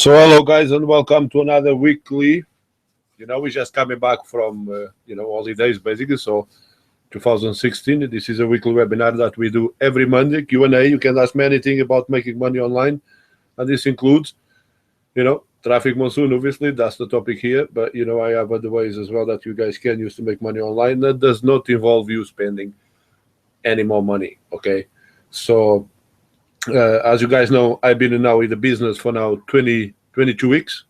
So hello guys and welcome to another weekly. We're just coming back from holidays basically. So 2016. This is a weekly webinar that we do every Monday. Q&A. You can ask me anything about making money online, and this includes, traffic monsoon. Obviously, that's the topic here. But I have other ways as well that you guys can use to make money online. That does not involve you spending any more money. Okay, so. As you guys know, I've been now in the business for now 22 weeks,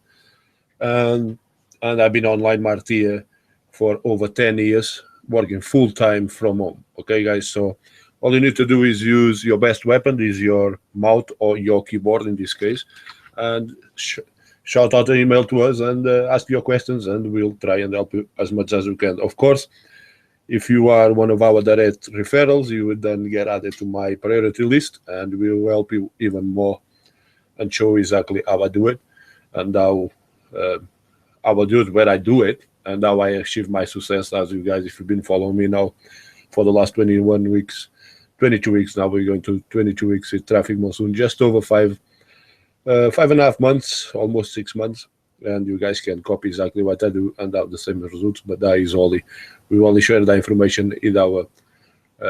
and I've been online marketer for over 10 years, working full-time from home. Okay, guys, so all you need to do is use your best weapon, is your mouth or your keyboard in this case, and shout out an email to us and ask your questions, and we'll try and help you as much as we can. Of course, if you are one of our direct referrals, you would then get added to my priority list, and we will help you even more and show exactly how I do it and how I will do it, where I do it, and how I achieve my success. As you guys, if you've been following me now for the last 21 weeks, 22 weeks now, we're going to 22 weeks with Traffic Monsoon, just over 5.5 months, almost 6 months. And you guys can copy exactly what I do and have the same results, but that is only, we only share the information in our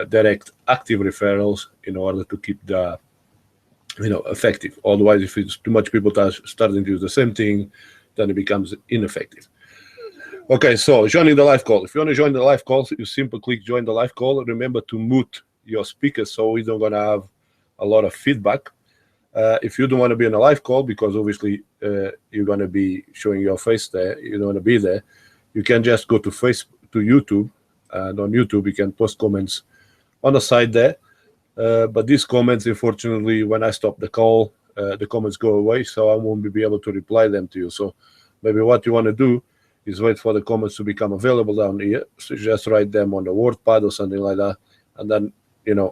direct active referrals in order to keep the effective. Otherwise, if it's too much people starting to use the same thing, then it becomes ineffective. Okay, so joining the live call. If you want to join the live call, you simply click join the live call. Remember to mute your speakers so we don't gonna have a lot of feedback. If you don't want to be on a live call, because obviously you're going to be showing your face there, you don't want to be there, you can just go to YouTube, and on YouTube you can post comments on the side there. But these comments, unfortunately, when I stop the call, the comments go away, so I won't be able to reply them to you. So maybe what you want to do is wait for the comments to become available down here. So just write them on the WordPad or something like that, and then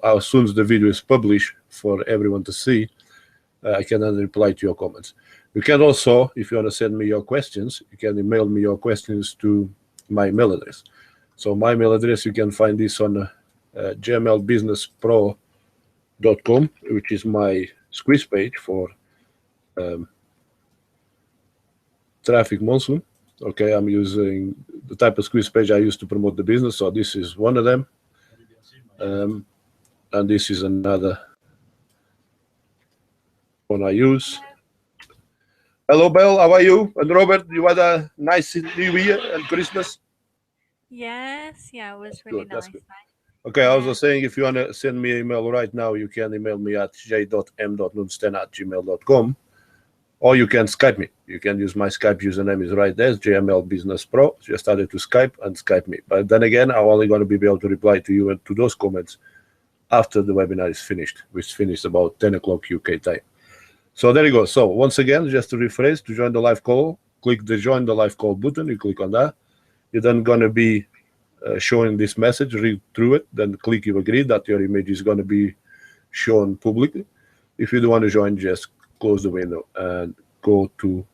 as soon as the video is published for everyone to see, I can then reply to your comments. You can also, if you want to send me your questions, you can email me your questions to my email address. So my email address, you can find this on gmlbusinesspro.com, which is my squeeze page for Traffic Monsoon. Okay, I'm using the type of squeeze page I use to promote the business. So this is one of them. And this is another one I use. Hello, Belle. How are you? And Robert, you had a nice New Year and Christmas? Yes, yeah, it was really nice. Okay, I was just saying, if you want to send me an email right now, you can email me at j.m.nunes10@gmail.com, or you can Skype me. You can use my Skype username is right there, JML Business Pro. Just added to Skype and Skype me. But then again, I'm only going to be able to reply to you and to those comments after the webinar is finished, which finished about 10 o'clock UK time. So there you go. So once again, just to rephrase, to join the live call, click the join the live call button. You click on that. You're then going to be showing this message, read through it, then click you agree that your image is going to be shown publicly. If you don't want to join, just close the window and go to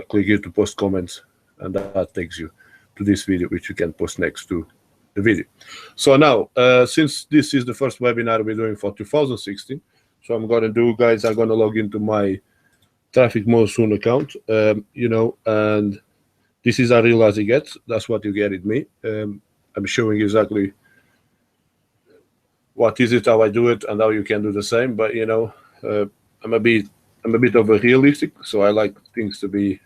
click here to post comments, and that takes you to this video, which you can post next to the video. So now, since this is the first webinar we're doing for 2016, so I'm going to do, guys, I'm going to log into my Traffic Monsoon account, and this is as real as it gets. That's what you get with me. I'm showing exactly what is it, how I do it, and how you can do the same. But, I'm a bit of a realistic, so I like things to be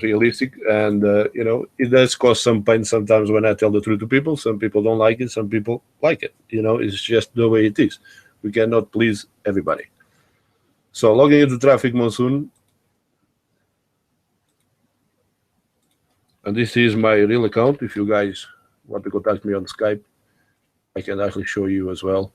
realistic. And, it does cause some pain sometimes when I tell the truth to people. Some people don't like it. Some people like it. It's just the way it is. We cannot please everybody. So logging into Traffic Monsoon, and this is my real account. If you guys want to contact me on Skype, I can actually show you as well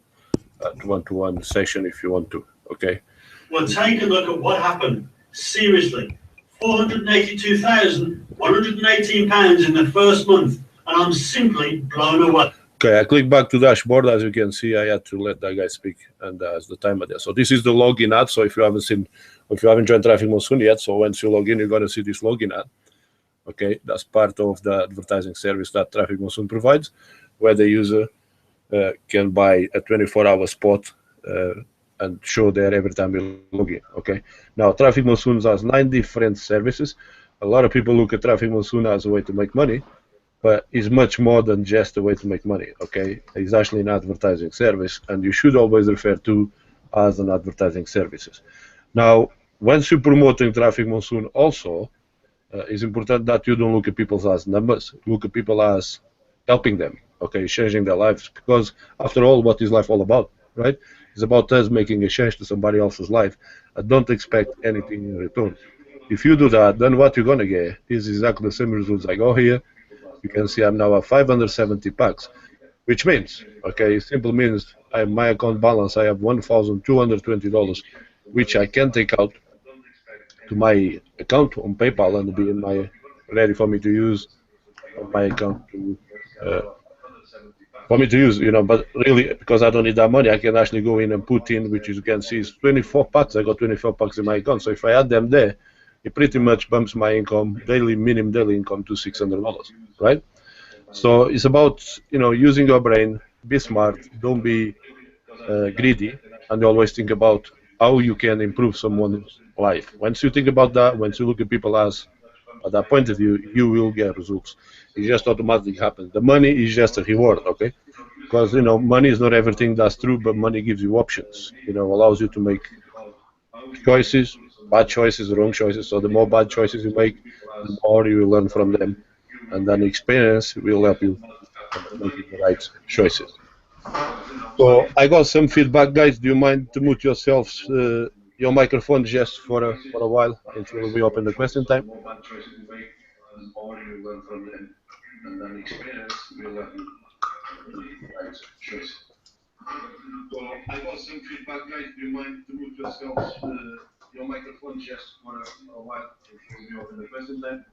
at one-to-one session if you want to. Okay. Well, take a look at what happened. Seriously, £482,118 in the first month, and I'm simply blown away. Okay, I click back to dashboard. As you can see, I had to let that guy speak, and as the timer there. So this is the login ad. So if you haven't joined Traffic Monsoon yet, so once you log in, you're going to see this login ad. Okay, that's part of the advertising service that Traffic Monsoon provides, where the user can buy a 24-hour spot and show there every time you log in. Okay. Now Traffic Monsoon has 9 different services. A lot of people look at Traffic Monsoon as a way to make money, but it's much more than just a way to make money. Okay, it's actually an advertising service, and you should always refer to as an advertising services. Now, once you're promoting Traffic Monsoon, also it's important that you don't look at people as numbers. Look at people as helping them. Okay, changing their lives, because after all, what is life all about, right? It's about us making a change to somebody else's life. And don't expect anything in return. If you do that, then what you're gonna get is exactly the same results I go here. You can see I'm now at 570 packs, which means, okay, it simply means my account balance, I have $1,220, which I can take out to my account on PayPal and be in my ready for me to use on my account to for me to use, but really, because I don't need that money, I can actually go in and put in, which you can see is 24 packs. I got 24 packs in my account. So if I add them there, it pretty much bumps my income, minimum daily income, to $600, right? So it's about, using your brain, be smart, don't be greedy, and always think about how you can improve someone's life. Once you think about that, once you look at people as at that point of view, you will get results. It just automatically happens. The money is just a reward, okay? Because money is not everything, that's true, but money gives you options. Allows you to make choices, bad choices, wrong choices. So the more bad choices you make, the more you will learn from them, and then experience will help you making the right choices. So I got some feedback, guys. Do you mind to mute yourselves, your microphone, just for a while until we open the question time? So I got some feedback, guys. Do you mind to mute yourselves, your microphone, just for a while until we open the question time?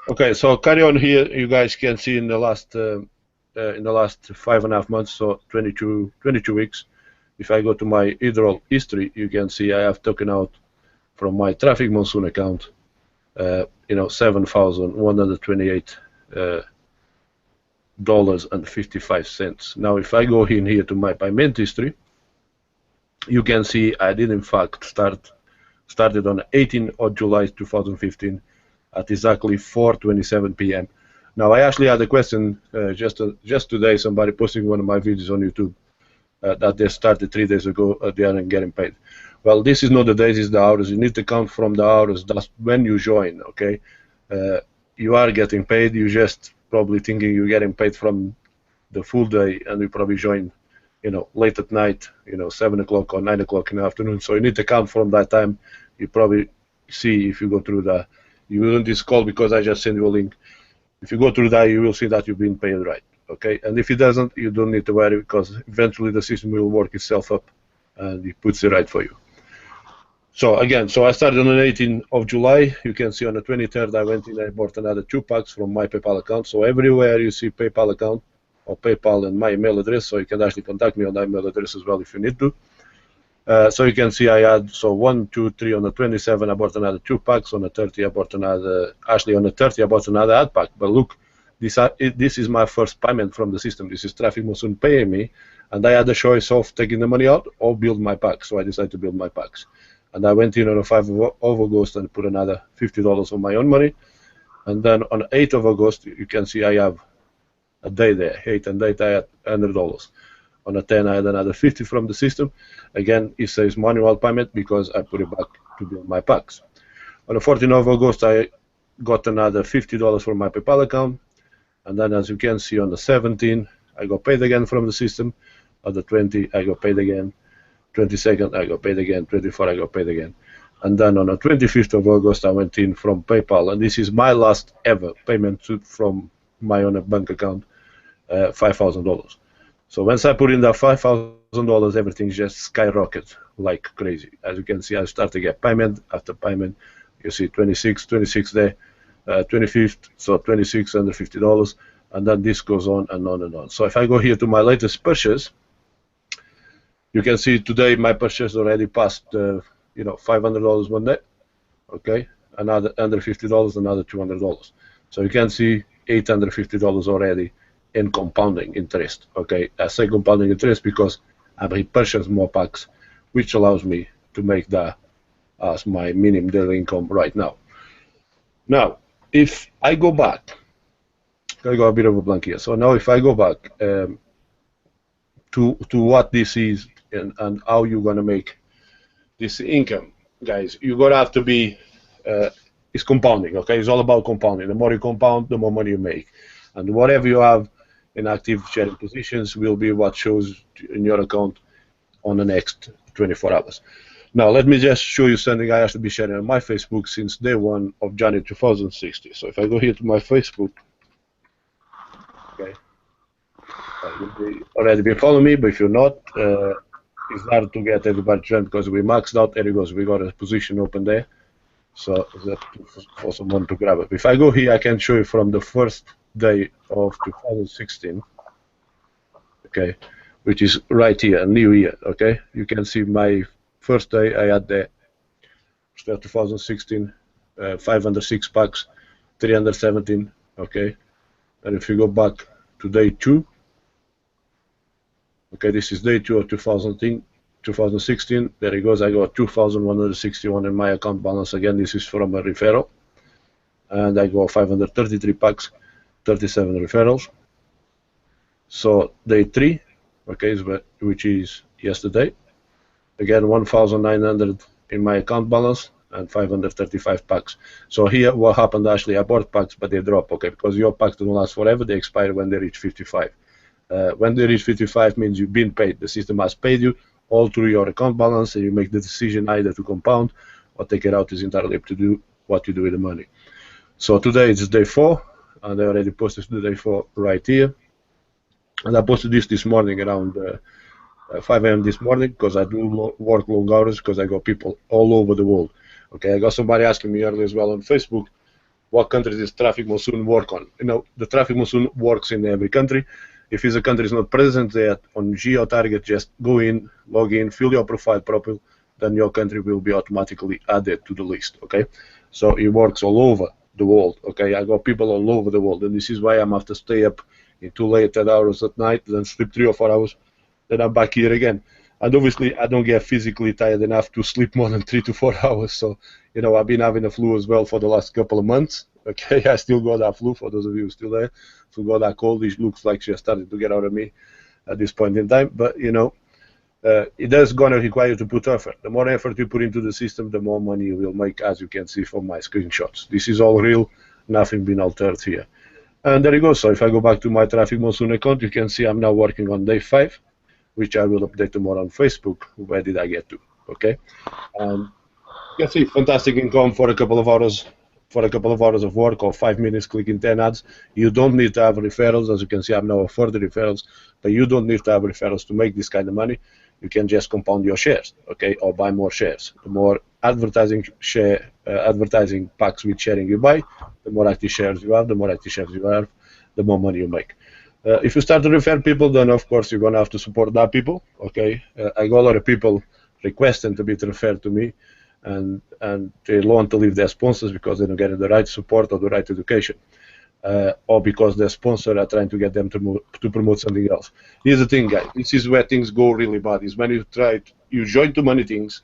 Okay, so carry on here. You guys can see in the last 5.5 months, so 22 weeks. If I go to my withdrawal history, you can see I have taken out from my Traffic Monsoon account, $7,128 and 55 cents. Now, if I go in here to my payment history, you can see I did in fact started on 18th of July 2015 at exactly 4:27 p.m. Now, I actually had a question just today. Somebody posting one of my videos on YouTube that they started 3 days ago. They aren't getting paid. Well, this is not the days, it's the hours. You need to count from the hours. That's when you join. Okay, you are getting paid. You just probably thinking you're getting paid from the full day, and you probably join, late at night, 7 o'clock or 9 o'clock in the afternoon. So you need to count from that time. You probably see if you go through that. You will this call because I just sent you a link. If you go through that, you will see that you've been paid right. Okay, and if it doesn't, you don't need to worry, because eventually the system will work itself up and it puts it right for you. So again, I started on the 18th of July. You can see on the 23rd I went in and bought another 2 packs from my PayPal account. So everywhere you see PayPal account or PayPal and my email address, so you can actually contact me on that email address as well if you need to. So you can see I had 1, 2, 3 on the 27. I bought another 2 packs. On the 30 I bought another. Actually on the 30 I bought another ad pack. But look, this is my first payment from the system. This is Traffic Monsoon paying me, and I had the choice of taking the money out or build my packs. So I decided to build my packs, and I went in on the 5th of August and put another $50 on my own money, and then on the 8th of August you can see I have a day there. 8 and 8 I had $100. On the 10 I had another 50 from the system. Again, it says manual payment because I put it back to build my packs. On the 14th of August I got another $50 from my PayPal account, and then as you can see on the 17th I got paid again from the system. On the 20th I got paid again. 22nd I got paid again. 24th I got paid again. And then on the 25th of August I went in from PayPal, and this is my last ever payment from my own bank account, $5,000. So once I put in that $5,000, everything just skyrocketed like crazy. As you can see, I start to get payment after payment. You see 26 there, 25th, so 26 under $50, and then this goes on and on and on. So if I go here to my latest purchase, you can see today my purchase already passed, $500 one day. Okay, another under $50, another $200. So you can see $850 already and compounding interest. Okay, I say compounding interest because I repurchase more packs, which allows me to make that as my minimum daily income right now. Now, if I go back, I got a bit of a blank here. So now, if I go back to what this is and how you're gonna make this income, guys, you're gonna have to be it's compounding. Okay, it's all about compounding. The more you compound, the more money you make, and whatever you have in active sharing positions will be what shows in your account on the next 24 hours. Now, let me just show you something I have to be sharing on my Facebook since day 1 of January 2060. So if I go here to my Facebook, okay, you'll already been following me, but if you're not, it's hard to get everybody to join because we maxed out. There it goes. We got a position open there. So that's for someone to grab it. If I go here, I can show you from the first day of 2016, okay, which is right here, a new year, okay. You can see my first day I had there, 2016, 506 packs, 317, okay. And if you go back to day 2, okay, this is day 2 of 2016. There it goes. I got 2,161 in my account balance. Again, this is from a referral. And I got 533 packs, 37 referrals. So day 3, okay, which is yesterday. Again, 1,900 in my account balance and 535 packs. So here, what happened actually, I bought packs, but they drop, okay, because your packs don't last forever. They expire when they reach 55. When they reach 55 means you've been paid. The system has paid you all through your account balance, and you make the decision either to compound or take it out. Is entirely up to do what you do with the money. So today is day 4, and I already posted the day 4 right here. And I posted this morning around 5 a.m. this morning because I do work long hours because I got people all over the world. Okay, I got somebody asking me earlier as well on Facebook, what country does Traffic Monsoon work on? You know, the Traffic Monsoon works in every country. If a country is not present there on geo-target, just go in, log in, fill your profile properly, then your country will be automatically added to the list, okay? So it works all over the world, okay? I got people all over the world, and this is why I'm have to stay up until late hours at night, then sleep 3 or 4 hours, then I'm back here again. And obviously, I don't get physically tired enough to sleep more than 3 to 4 hours, so, you know, I've been having a flu as well for the last couple of months, okay? I still got that flu, for those of you still there. So got that cold, which looks like she has started to get out of me at this point in time. But, you know, it is going to require you to put effort. The more effort you put into the system, the more money you will make, as you can see from my screenshots. This is all real, nothing been altered here. And there you go. So if I go back to my Traffic Monsoon account, you can see I'm now working on day 5, which I will update tomorrow on Facebook. Where did I get to? Okay. You can see fantastic income for a couple of hours. For a couple of hours of work or 5 minutes clicking 10 ads. You don't need to have referrals. As you can see, I'm now further referrals, but you don't need to have referrals to make this kind of money. You can just compound your shares, okay, or buy more shares. The more advertising packs with sharing you buy, the more active shares you have. The more active shares you have, the more money you make. If you start to refer people, then of course you're gonna have to support that people, okay. I got a lot of people requesting to be referred to me. And they want to leave their sponsors because they don't get the right support or the right education, or because their sponsor are trying to get them to promote something else. Here's the thing, guys. This is where things go really bad. Is when you join too many things,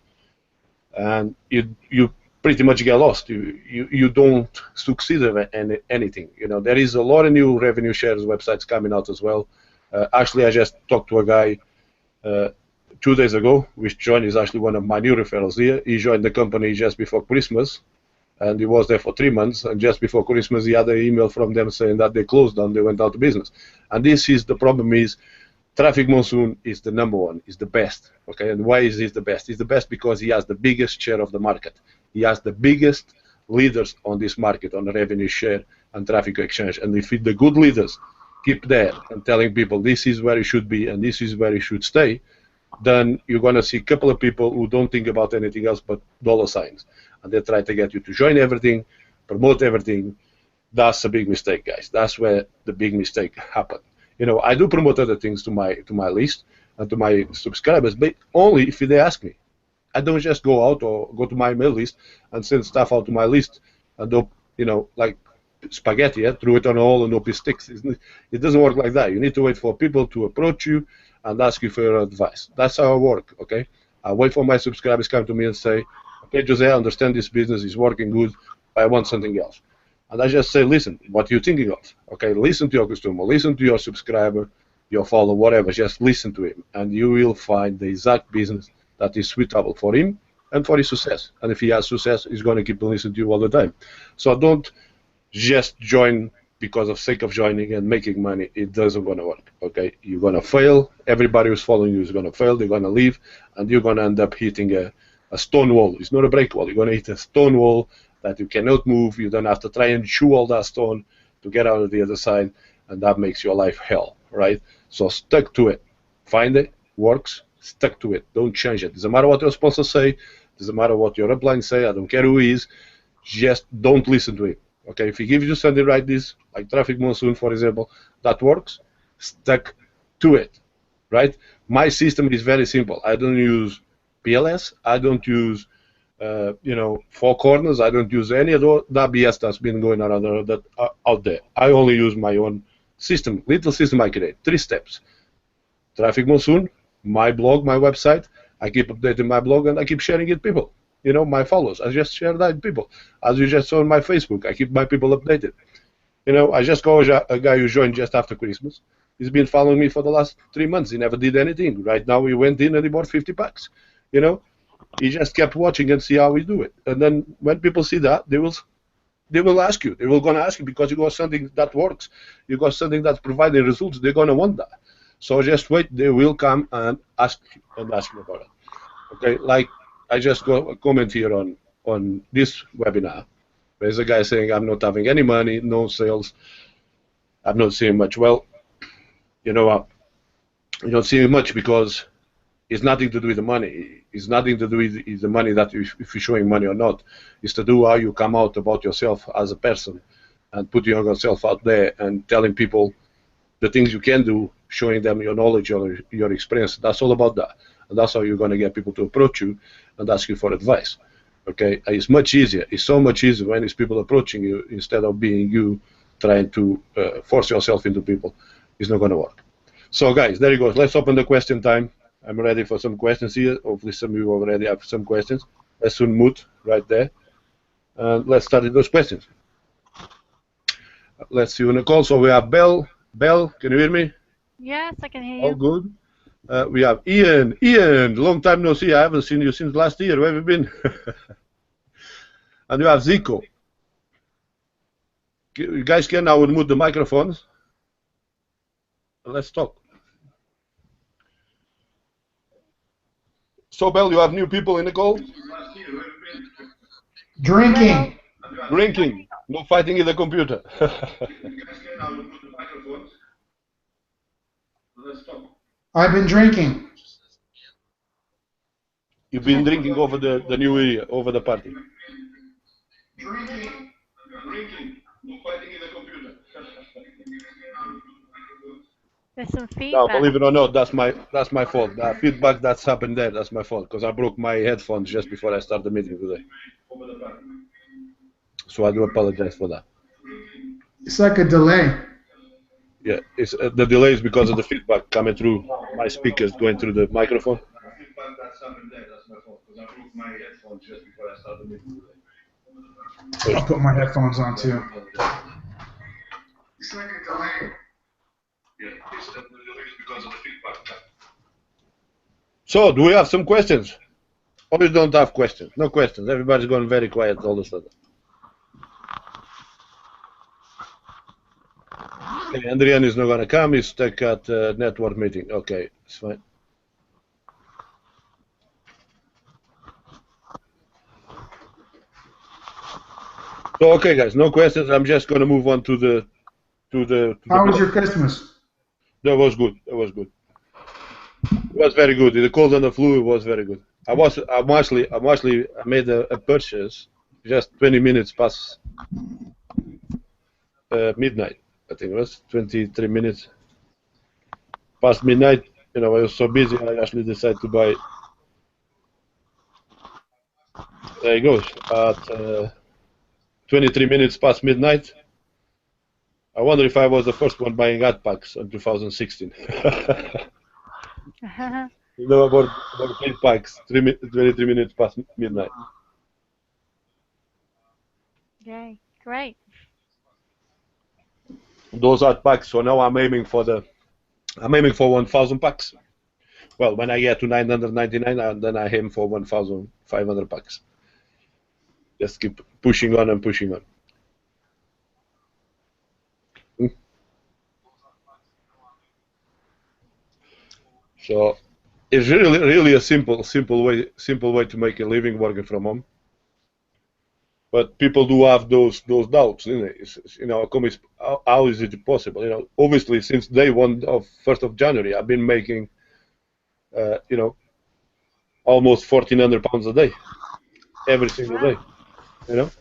and you pretty much get lost. You don't succeed in anything. You know, there is a lot of new revenue shares websites coming out as well. Actually, I just talked to a guy 2 days ago, which joined, is actually one of my new referrals here. He joined the company just before Christmas, and he was there for 3 months, and just before Christmas he had an email from them saying that they closed down, they went out of business. And this is the problem, is Traffic Monsoon is the number one, is the best, okay? And why is he the best? He's the best because he has the biggest share of the market. He has the biggest leaders on this market, on the revenue share and traffic exchange. And if the good leaders keep there and telling people this is where it should be and this is where it should stay, then you're going to see a couple of people who don't think about anything else but dollar signs. And they try to get you to join everything, promote everything. That's a big mistake, guys. That's where the big mistake happened. You know, I do promote other things to my list and to my subscribers, but only if they ask me. I don't just go out or go to my email list and send stuff out to my list and do, you know, like spaghetti, throw it on a hole and hope it sticks. It doesn't work like that. You need to wait for people to approach you and ask you for your advice. That's how I work, okay? I wait for my subscribers come to me and say, okay, Jose, I understand this business is working good, but I want something else. And I just say, listen, what are you thinking of? Okay, listen to your customer, listen to your subscriber, your follower, whatever, just listen to him, and you will find the exact business that is suitable for him and for his success. And if he has success, he's going to keep listening to you all the time. So don't just join because of sake of joining and making money. It doesn't going to work, okay? You're going to fail. Everybody who's following you is going to fail. They're going to leave, and you're going to end up hitting a stone wall. It's not a brick wall. You're going to hit a stone wall that you cannot move. You don't have to try and chew all that stone to get out of the other side, and that makes your life hell, right? So stick to it. Find it, works, stick to it. Don't change it. Doesn't matter what your sponsors say. Doesn't matter what your upline say. I don't care who he is. Just don't listen to him. Okay, if he gives you something like this, like Traffic Monsoon, for example, that works, stick to it, right? My system is very simple. I don't use PLS. I don't use, four corners. I don't use any of that BS that's been going around out there. I only use my own system, little system I create. 3 steps. Traffic Monsoon, my blog, my website. I keep updating my blog and I keep sharing it with people. My followers. I just share that with people. As you just saw on my Facebook, I keep my people updated. I just got a guy who joined just after Christmas. He's been following me for the last 3 months. He never did anything. Right now, he went in and he bought 50 bucks. He just kept watching and see how we do it. And then when people see that, they will ask you. They will going to ask you because you got something that works. You got something that's providing results. They're going to want that. So just wait. They will come and ask you about it. Okay, like I just got a comment here on this webinar. There's a guy saying, I'm not having any money, no sales. I'm not seeing much. Well, you know what? You're not seeing much because it's nothing to do with the money. It's nothing to do with the money that if you're showing money or not. It's to do how you come out about yourself as a person and putting yourself out there and telling people the things you can do, showing them your knowledge or your experience. That's all about that. And that's how you're going to get people to approach you and ask you for advice. Okay, it's much easier. It's so much easier when it's people approaching you instead of being you trying to force yourself into people. It's not going to work. So, guys, there you go. Let's open the question time. I'm ready for some questions here. Hopefully, some of you already have some questions. Let's unmute right there. And let's start with those questions. Let's see, Nicole. So we have Belle. Belle, can you hear me? Yes, I can hear you. All good. We have Ian. Ian, long time no see. I haven't seen you since last year. Where have you been? And we have Zico. You guys can now unmute the microphones. Let's talk. So, Belle, you have new people in the call? Drinking. Drinking. No fighting in the computer. I've been drinking. You've been drinking over the new year, over the party. Drinking. No fighting in the computer. There's some No, feedback. believe it or not, that's my fault. The feedback that's happened there, that's my fault, because I broke my headphones just before I started the meeting today. So I do apologize for that. It's like a delay. Yeah, it's the delay is because of the feedback coming through my speakers, going through the microphone. The feedback that's happened there, that's my fault, because I broke my headphones just before I started the meeting today. I'll put my headphones on too. It's like a delay. Yeah, it's the delay is because of the feedback. So, do we have some questions? Or we don't have questions? No questions. Everybody's going very quiet all of a sudden. Okay, Adrian is not going to come. He's stuck at network meeting. Okay, it's fine. So, okay, guys, no questions. I'm just going to move on to the. How was your Christmas? That was good. That was good. It was very good. The cold and the flu, it was very good. I made a purchase just 20 minutes past midnight. I think it was 23 minutes past midnight. I was so busy, I actually decided to buy. There it goes. At 23 minutes past midnight, I wonder if I was the first one buying ad packs in 2016. You know, about 8 packs, 23 minutes past midnight. Yay, great. Those ad packs. So now I'm aiming for 1,000 packs. Well, when I get to 999, then I aim for 1,500 packs. Just keep pushing on and pushing on. So it's really a simple way to make a living working from home. But people do have those doubts, you know, how is it possible? You know, obviously since day one of 1st of January, I've been making, you know, almost £1,400 a day, every single day. You know,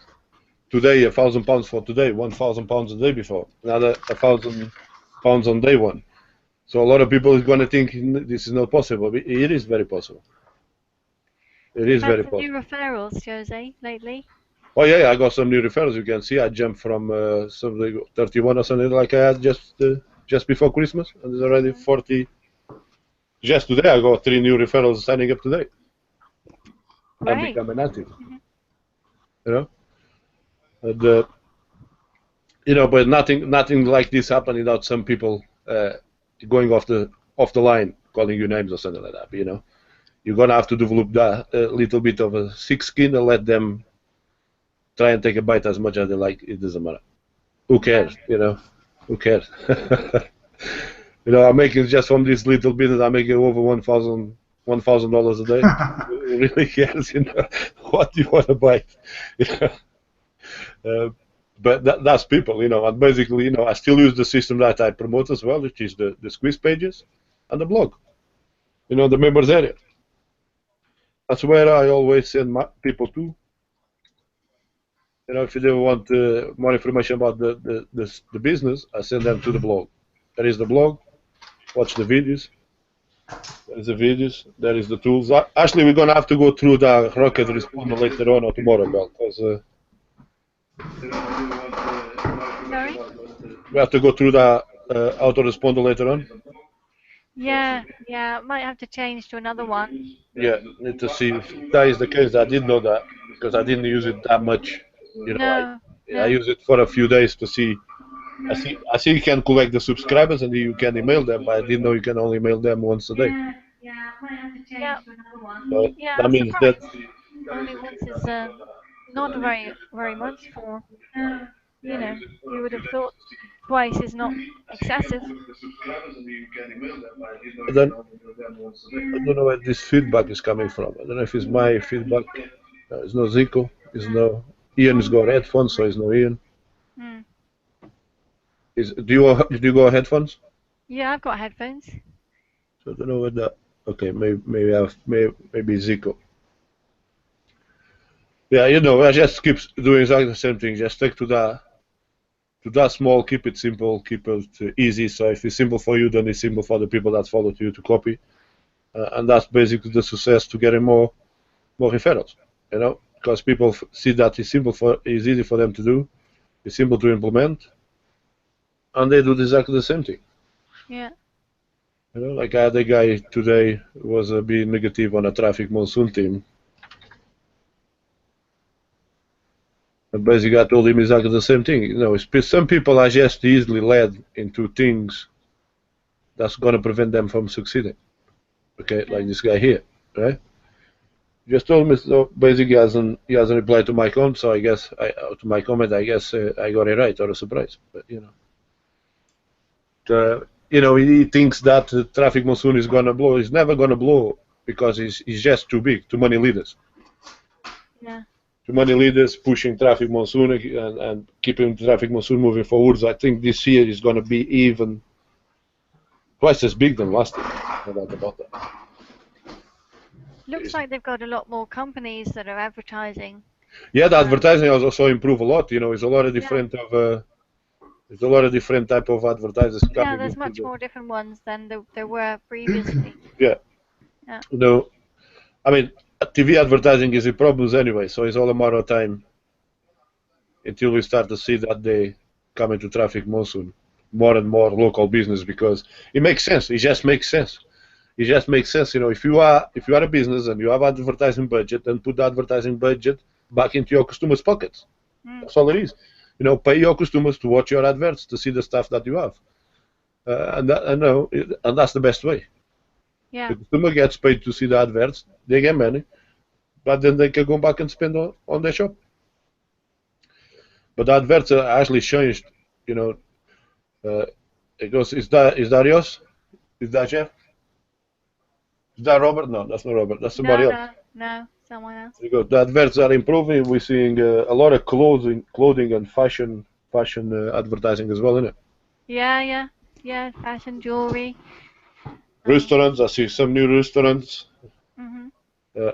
today £1,000 for today, £1,000 a day before, another £1,000 on day one. So a lot of people is going to think this is not possible. But it is very possible. It is very possible. New referrals, Jose, lately? Oh yeah, I got some new referrals. You can see I jumped from something 31 or something like I had just before Christmas, and there's already 40. Just today, I got 3 new referrals signing up today. Great. I'm becoming active. You know, and, you know, but nothing like this happened without some people going off the line, calling you names or something like that. But, you know, you're gonna have to develop that little bit of a thick skin and let them try and take a bite as much as they like. It doesn't matter. Who cares? You know, who cares? You know, I'm making just from this little business. I'm making over $1,000 a day. Who really cares? You know, what do you want to buy? But that's people, you know. And basically, you know, I still use the system that I promote as well, which is the squeeze pages and the blog. You know, the members area. That's where I always send my people to. You know, if they want more information about the business, I send them to the blog. There is the blog. Watch the videos. There is the videos. There is the tools. Actually, we're gonna have to go through the rocket responder later on or tomorrow, because Sorry? we have to go through the autoresponder later on. Yeah, might have to change to another one. Yeah, need to see if that is the case. I didn't know that because I didn't use it that much. You know, I use it for a few days to see. I see you can collect the subscribers and you can email them, but I didn't know you can only email them once a day. Yeah, So that I'm means surprised. that Only once is not very much for, you know, you would have thought twice is not excessive. then I don't know where this feedback is coming from. I don't know if it's my feedback. It's no Zico. It's no Ian's got headphones, so it's no Ian. Mm. Do you go headphones? Yeah, I've got headphones. So I don't know what that. Okay, maybe Zico. Yeah, you know, I just keep doing exactly the same thing. Just stick to that small. Keep it simple. Keep it easy. So if it's simple for you, then it's simple for the people that follow you to copy. And that's basically the success to getting more referrals. You know, because people see that it's easy for them to do. It's simple to implement, and they do exactly the same thing. Yeah. You know, like I had a guy today who was being negative on a Traffic Monsoon team. And basically I told him exactly the same thing. You know, some people are just easily led into things that's going to prevent them from succeeding. Okay, like this guy here, right? Just told me, so basically he hasn't replied to my comment, so I guess I got it right, or a surprise. But you know, he thinks that Traffic Monsoon is gonna blow. It's never gonna blow because he's just too big, too many leaders. Yeah. Too many leaders pushing Traffic Monsoon and keeping Traffic Monsoon moving forwards. I think this year is gonna be even twice as big than last year. No doubt about that. Looks like they've got a lot more companies that are advertising. Yeah, the advertising has also improved a lot. You know, it's a lot of different there's a lot of different type of advertisers coming. Yeah, there's much more different ones than there were previously. Yeah. No, I mean, TV advertising is in problems anyway, so it's all a matter of time until we start to see that they coming to Traffic Monsoon, more and more local business, because it makes sense. It just makes sense. It just makes sense. You know, if you are a business and you have advertising budget, then put the advertising budget back into your customers' pockets. That's all it is. You know, pay your customers to watch your adverts, to see the stuff that you have, and that's the best way. Yeah. The customer gets paid to see the adverts, they get money, but then they can go back and spend on their shop. But the adverts are actually changed. You know, it goes. Is that yours? Is that Jeff? Is that Robert? No, that's not Robert. That's somebody else. No, someone else. There you go. The adverts are improving. We're seeing a lot of clothing and fashion advertising as well, isn't it? Yeah. Fashion, jewelry. Restaurants. I see some new restaurants. Mm-hmm.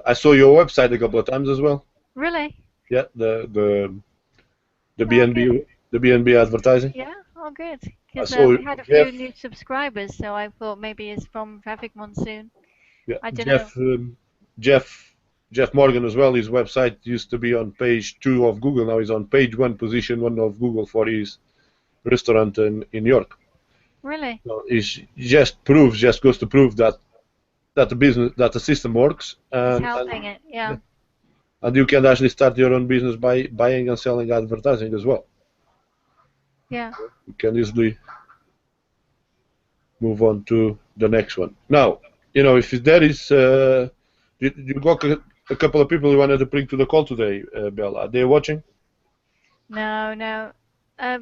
I saw your website a couple of times as well. Really? Yeah, the B&B advertising. Yeah. Oh, good. Because saw we had a few new subscribers, so I thought maybe it's from Traffic Monsoon. Yeah, I don't know. Jeff Morgan as well. His website used to be on page 2 of Google. Now he's on page 1, position 1 of Google for his restaurant in York. Really? So it just goes to prove that the system works. It's helping it, yeah. And you can actually start your own business by buying and selling advertising as well. Yeah. You can easily move on to the next one. Now, you know, if there is, you got a couple of people you wanted to bring to the call today, Bella. Are they watching? No.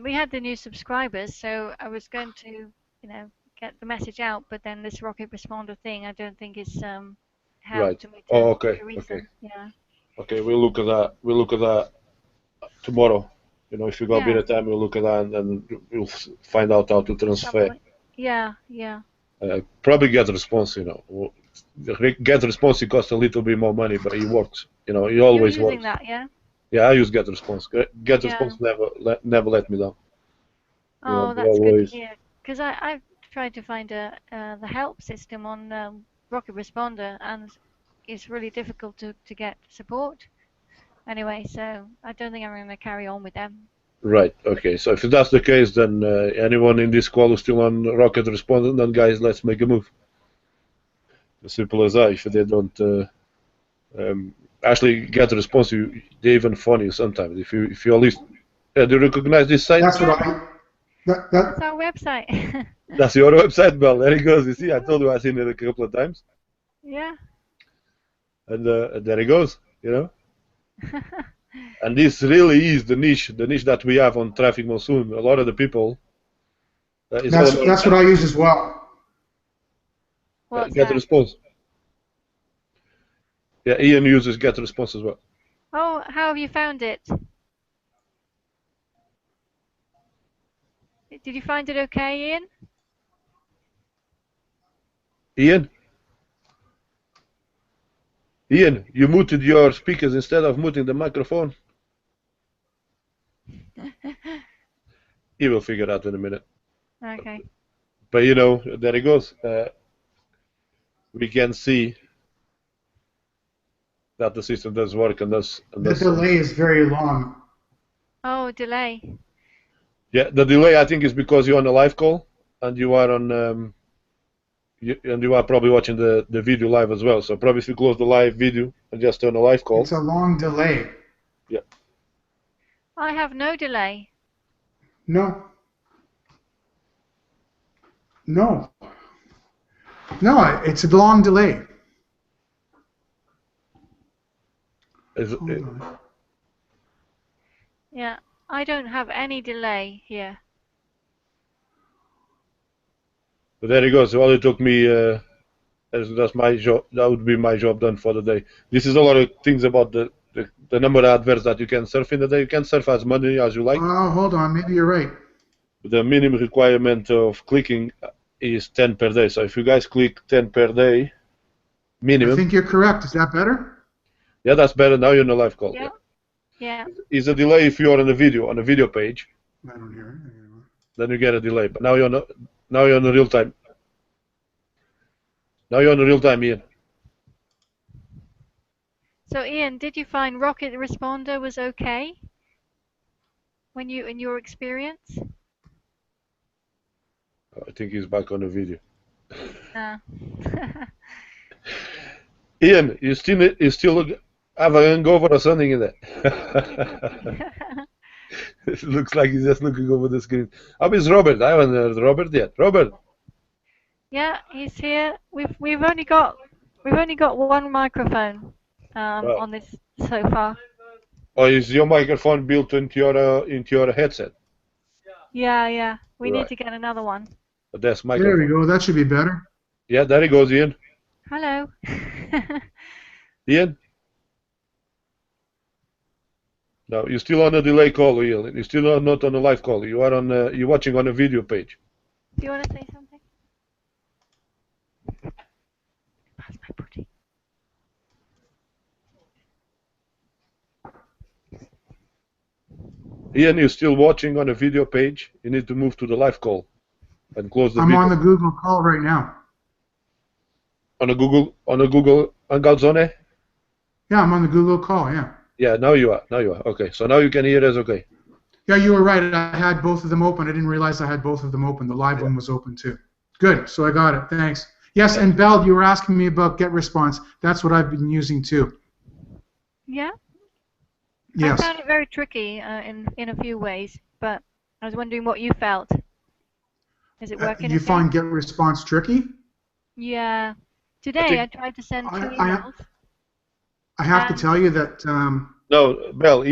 We had the new subscribers, so I was going to, you know, get the message out, but then this rocket responder thing, I don't think is helped Right. me to Oh, okay. reach them. Yeah. Okay, we'll look at that. We'll look at that tomorrow. You know, if you got a bit of time, we'll look at that and we'll find out how to transfer. Yeah. Probably get response. You know, get response. It costs a little bit more money, but it works. You know, it always You're using works. that, yeah? Yeah, I use get response. Get response never let me down. Oh, You know, that's always... good to hear. Because I've tried to find the help system on Rocket Responder, and it's really difficult to get support. Anyway, so I don't think I'm going to carry on with them. Right. Okay. So if that's the case, then anyone in this call who's still on Rocket Responder, then guys, let's make a move. As simple as that. If they don't actually get a response, they're even funny sometimes. If you at least do you recognize this site? That's what That's our website. That's your website, Bell. There it goes. You see, I told you I've seen it a couple of times. Yeah. And there it goes. You know. And this really is the niche that we have on Traffic Monsoon. A lot of the people. That's what I use as well. Get a response. Yeah, Ian uses get a response as well. Oh, how have you found it? Did you find it okay, Ian? Ian, you muted your speakers instead of muting the microphone. He will figure it out in a minute. Okay. But you know, there it goes. We can see that the system does work and does. The delay is very long. Oh, delay. Yeah, the delay I think is because you're on a live call and you are on. You are probably watching the video live as well. So probably if you close the live video and just turn a live call. It's a long delay. Yeah. I have no delay. No, it's a long delay. Yeah, I don't have any delay here. But there you go. So all it took me, that's my job. That would be my job done for the day. This is a lot of things about the number of adverts that you can surf in the day. You can surf as many as you like. Oh, hold on. Maybe you're right. The minimum requirement of clicking is 10 per day. So if you guys click 10 per day, minimum. I think you're correct. Is that better? Yeah, that's better. Now you're in a live call. Yeah. Is a delay if you're on a video page. I don't hear it. Then you get a delay. But now you're on the real time. Now you're on the real time, Ian. So Ian, did you find Rocket Responder was okay? when you in your experience? I think he's back on the video. Uh, Ian, you still have a hangover or something in there? It looks like he's just looking over the screen. How is Robert? I haven't heard Robert yet. Robert. yeah, he's here. We've only got one microphone Oh. on this so far. Or is your microphone built into your headset? Yeah. We Right. need to get another one. That's There we microphone. go. That should be better. Yeah, there he goes, Ian. Hello. Ian? No, you're still on a delay call, Ian. You're still not on a live call. You are on. You're watching on a video page. Do you want to say something? Pass my pudding. Ian, you're still watching on a video page. You need to move to the live call and close the I'm video. on the Google call right now. On a Google Hangout Zone? Yeah, I'm on the Google call, yeah. Yeah, now you are. Okay, so now you can hear us okay. Yeah, you were right. I had both of them open. I didn't realize I had both of them open. The live one was open too. Good, so I got it. Thanks. Yes, and Belle, you were asking me about GetResponse. That's what I've been using too. Yeah. Yes. I found it very tricky in a few ways, but I was wondering what you felt. Is it working? You okay? find GetResponse tricky? Yeah. Today I tried to send 2 emails. I have to tell you that. No, Bell,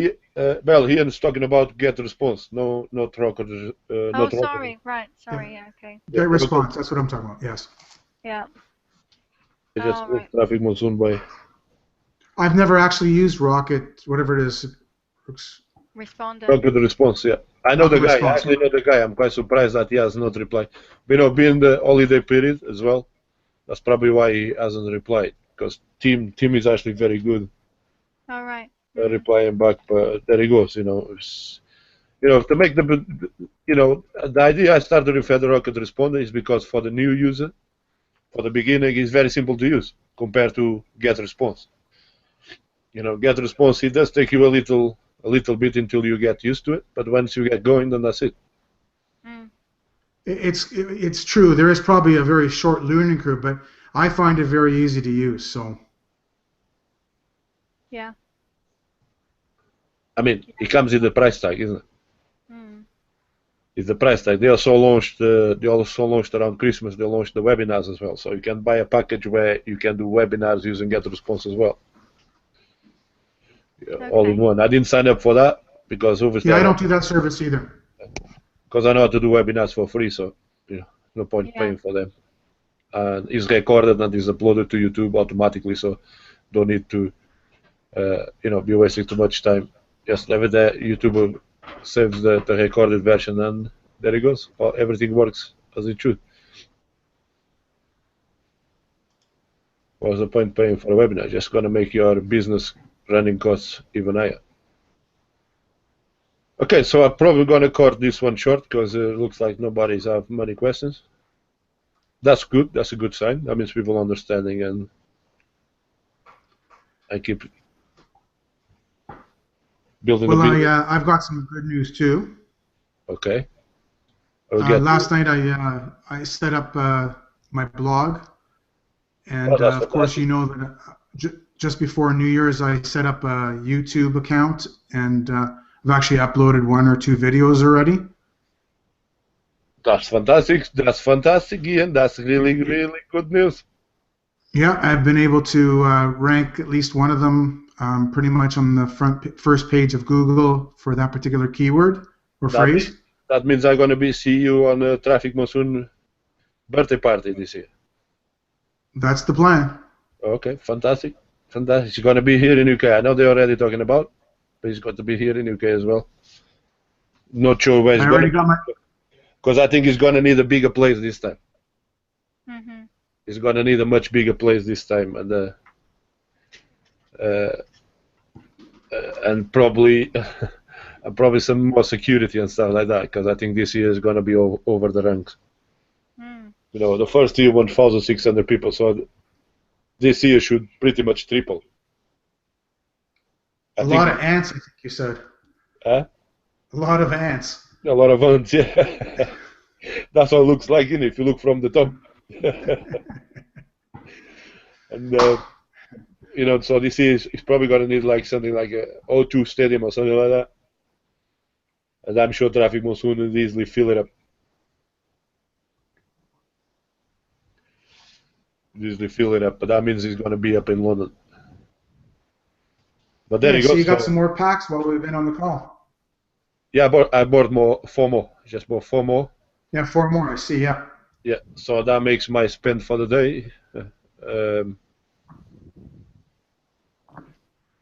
Ian's talking about GetResponse, not Rocket. Oh, sorry. Right. Sorry. Yeah. Okay. GetResponse. That's what I'm talking about. Yes. Yeah. It's just right. Traffic Monsoon by. I've never actually used Rocket, whatever it is. Responder. Rocket Response, yeah. I know the guy. I Response. actually know the guy. I'm quite surprised that he has not replied. Being the holiday period as well, that's probably why he hasn't replied. Because Tim is actually very good All right. replying back. But there he goes. To make the idea I started with the Rocket Responder is because for the new user, for the beginning, it's very simple to use compared to GetResponse. GetResponse, it does take you a little bit until you get used to it, but once you get going, then that's it. Mm. It's true. There is probably a very short learning curve, but I find it very easy to use. So. Yeah. I mean, it comes with the price tag, isn't it? Mm. It's the price tag. They also launched around Christmas. They launched the webinars as well, so you can buy a package where you can do webinars using GetResponse as well. Yeah, all in one. I didn't sign up for that because obviously. Yeah, I don't do that service either. Because I know how to do webinars for free, so no point paying for them. And it's recorded and is uploaded to YouTube automatically, so don't need to be wasting too much time. Just leave it there. YouTube saves the recorded version, and there it goes. Everything works as it should. What's the point paying for a webinar? Just going to make your business running costs even higher. Okay, so I'm probably going to cut this one short because it looks like nobody's have many questions. That's good. That's a good sign. That means people understanding, and I keep building Well, the business. I've got some good news too. Okay. Last night I set up my blog, and of course you know that just before New Year's I set up a YouTube account, and I've actually uploaded 1 or 2 videos already. That's fantastic. That's fantastic, Ian. That's really, really good news. Yeah, I've been able to rank at least one of them pretty much on the first page of Google for that particular keyword or phrase. That means I'm going to see you on a Traffic Monsoon birthday party this year. That's the plan. Okay, fantastic. Fantastic. He's going to be here in UK. I know they're already talking about, but he's got to be here in UK as well. Not sure where he's going to be. Because I think he's going to need a bigger place this time. Mm-hmm. He's going to need a much bigger place this time, and probably some more security and stuff like that. Because I think this year is going to be over the ranks. Mm. The first year 1,600 people, so this year should pretty much triple. A lot of ants, I think you said. Huh? A lot of ants. A lot of ants, yeah. That's what it looks like, you know, if you look from the top. And you know, so this is probably going to need like something like a O2 stadium or something like that. And I'm sure Traffic Monsoon will easily fill it up. Usually fill it up, but that means it's going to be up in London. But there you go. So you got some more packs while we've been on the call. Yeah, I bought four more. Just bought 4 more. Yeah, 4 more. I see. Yeah. Yeah, so that makes my spend for the day.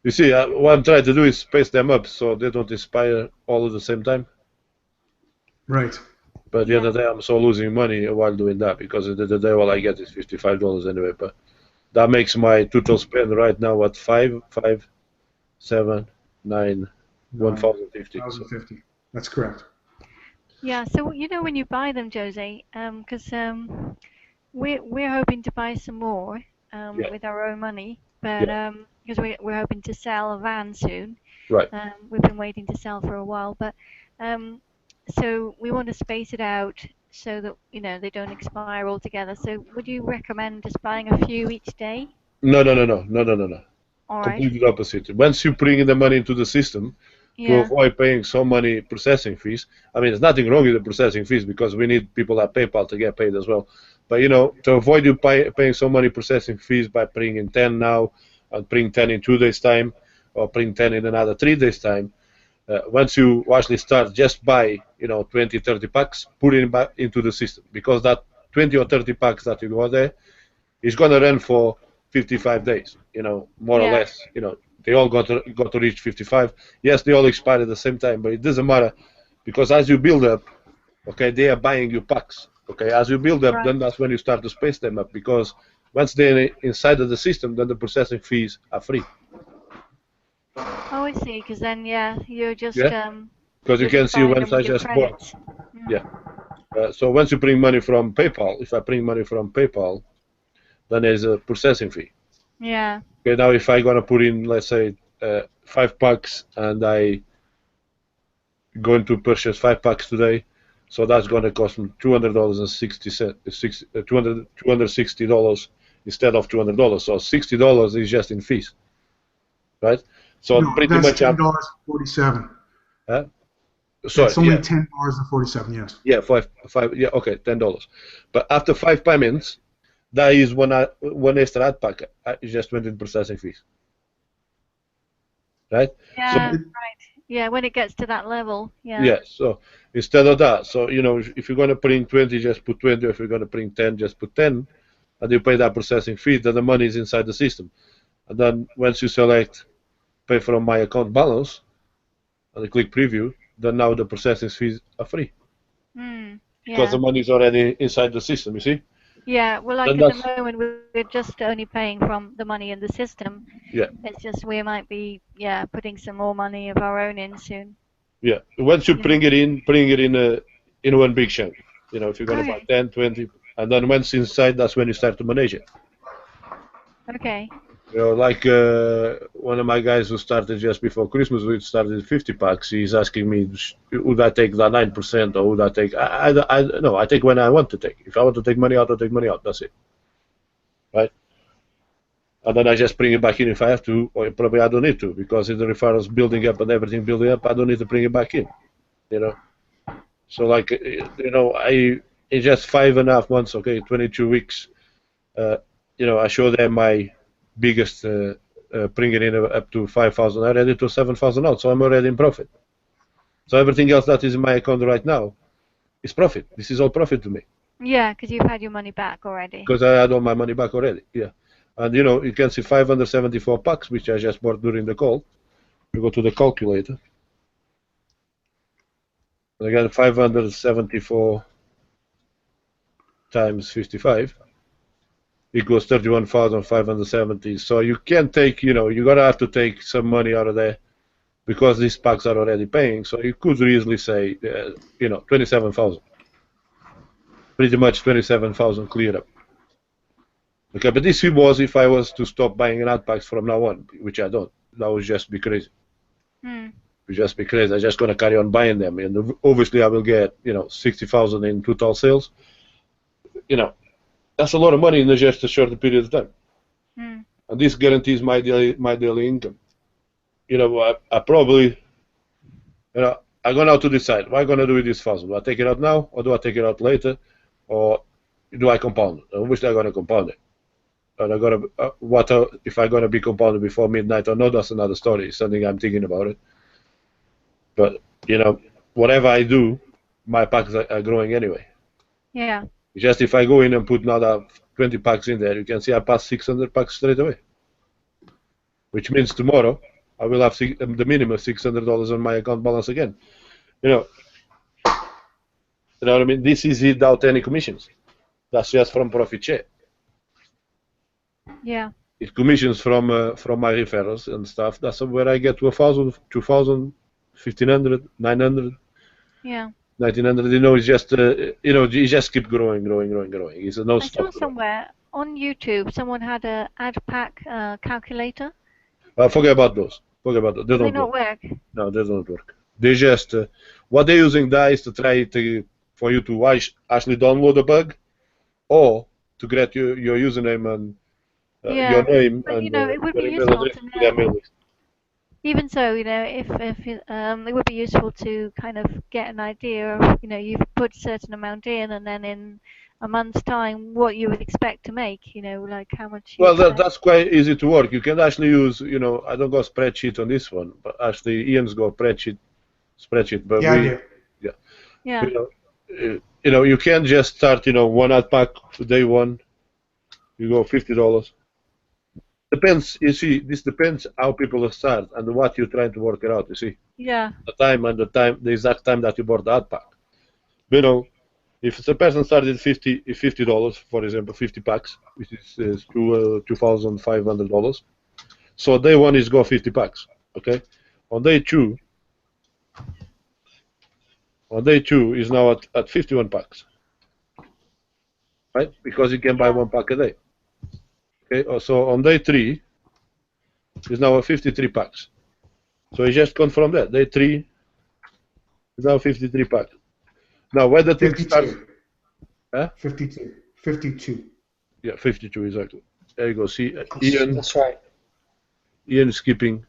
You see, what I'm trying to do is space them up so they don't expire all at the same time. Right. But the other day I'm so losing money while doing that because the other day all I get is $55 anyway. But that makes my total spend right now at 5, 7, 9, 1,050. 1,050. That's correct. Yeah, so you know when you buy them, Jose, because we're hoping to buy some more with our own money, but because we're hoping to sell a van soon. Right. We've been waiting to sell for a while, but so we want to space it out so that they don't expire altogether. So would you recommend just buying a few each day? No. All Completely right. opposite. Once you bring the money into the system, to avoid paying so many processing fees. I mean, there's nothing wrong with the processing fees because we need people at PayPal to get paid as well. But to avoid you paying so many processing fees by bringing 10 now and bring 10 in 2 days time or bring 10 in another 3 days time, once you actually start, just buy 20, 30 packs, put it back into the system because that 20 or 30 packs that you go there is going to run for 55 days, more or less, They all got to reach 55. Yes, they all expire at the same time, but it doesn't matter because as you build up, okay, they are buying you packs. Okay, as you build up, then that's when you start to space them up because once they're inside of the system, then the processing fees are free. Oh, I see. Because then, you're just because you can see once I just bought. Yeah. So once you bring money from PayPal, if I bring money from PayPal, then there's a processing fee. Yeah. Okay, now if I'm gonna put in, let's say, 5 packs, and I going to purchase 5 packs today, so that's gonna cost me $260 instead of $200. So $60 is just in fees, right? So no, pretty that's much $10.47. Sorry, it's only $10.47. Yes. Yeah, five. Yeah, okay, $10. But after 5 payments, that is one extra ad pack. It's just 20 processing fees, right? Yeah, so, right. Yeah, when it gets to that level, yeah. Yeah. So instead of that, so if you're gonna bring 20, just put 20. If you're gonna bring 10, just put 10, and you pay that processing fee. Then the money is inside the system, and then once you select pay from my account balance, and you click preview, then now the processing fees are free. Because the money is already inside the system. You see. Yeah, well, like at the moment, we're just only paying from the money in the system. Yeah. It's just we might be, putting some more money of our own in soon. Yeah. Once you bring it in in one big chunk. If you're going to buy 10, 20, and then once inside, that's when you start to manage it. Okay. Like one of my guys who started just before Christmas, we started 50 packs. He's asking me, would I take that 9% or would I take? No, I take when I want to take. If I want to take money out, I'll take money out. That's it. Right? And then I just bring it back in if I have to, or probably I don't need to because if the referrals building up and everything building up, I don't need to bring it back in. So like in just 5.5 months, okay, 22 weeks, I show them my biggest bringing in up to 5,000 already to 7,000 out, so I'm already in profit. So everything else that is in my account right now is profit. This is all profit to me. Yeah, because you've had your money back already. Because I had all my money back already. Yeah, and you can see 574 packs which I just bought during the call. You go to the calculator. And again, 574 times 55. Equals 31,570. So you can take, you're gonna have to take some money out of there because these packs are already paying. So you could easily say, 27,000. Pretty much 27,000 cleared up. Okay, but this was if I was to stop buying ad packs from now on, which I don't. That would just be crazy. would just be crazy. I'm just going to carry on buying them, and obviously I will get 60,000 in total sales. That's a lot of money in just a short period of time. And this guarantees my daily income. I probably, I'm going to have to decide what I'm going to do with this 1,000. Do I take it out now, or do I take it out later, or do I compound it? Obviously I'm going to compound it. And I'm going to, if I'm going to be compounded before midnight or not, that's another story. It's something I'm thinking about it. But, whatever I do, my packs are growing anyway. Yeah. Just if I go in and put another 20 packs in there, you can see I pass 600 packs straight away. Which means tomorrow I will have the minimum $600 on my account balance again. You know what I mean? This is without any commissions. That's just from profit share. Yeah. It commissions from my referrals and stuff. That's where I get to 1,000, 2,000, 1,500, 900. Yeah. 1,900. It's just you just keep growing. It's a no stop. I saw somewhere on YouTube someone had a ad pack calculator. Forget about those. They don't work. No, they don't work. They just what they're using there is to try for you to actually download a bug, or to get your username and your name but, and it would be useful to know. Even so, if it would be useful to kind of get an idea of, you've put a certain amount in, and then in a month's time, what you would expect to make, like how much. Well, that's quite easy to work. You can actually use, I don't go spreadsheet on this one, but actually Ian's got spreadsheet. But yeah. You can just start, one ad pack day one. You go $50. Depends. You see, this depends how people start and what you're trying to work it out. You see. Yeah. The exact time that you bought the ad pack. If a person started $50, for example, 50 packs, which is $2,500. So day one is go 50 packs. Okay. On day two is now at 51 packs. Right? Because you can buy one pack a day. Okay, so on day 3 is now 53 packs. So you just confirm that. Day 3 is now 53 packs. Now where the thing starts... 52. Yeah, 52, exactly. There you go. See, Ian... That's right. Ian is skipping.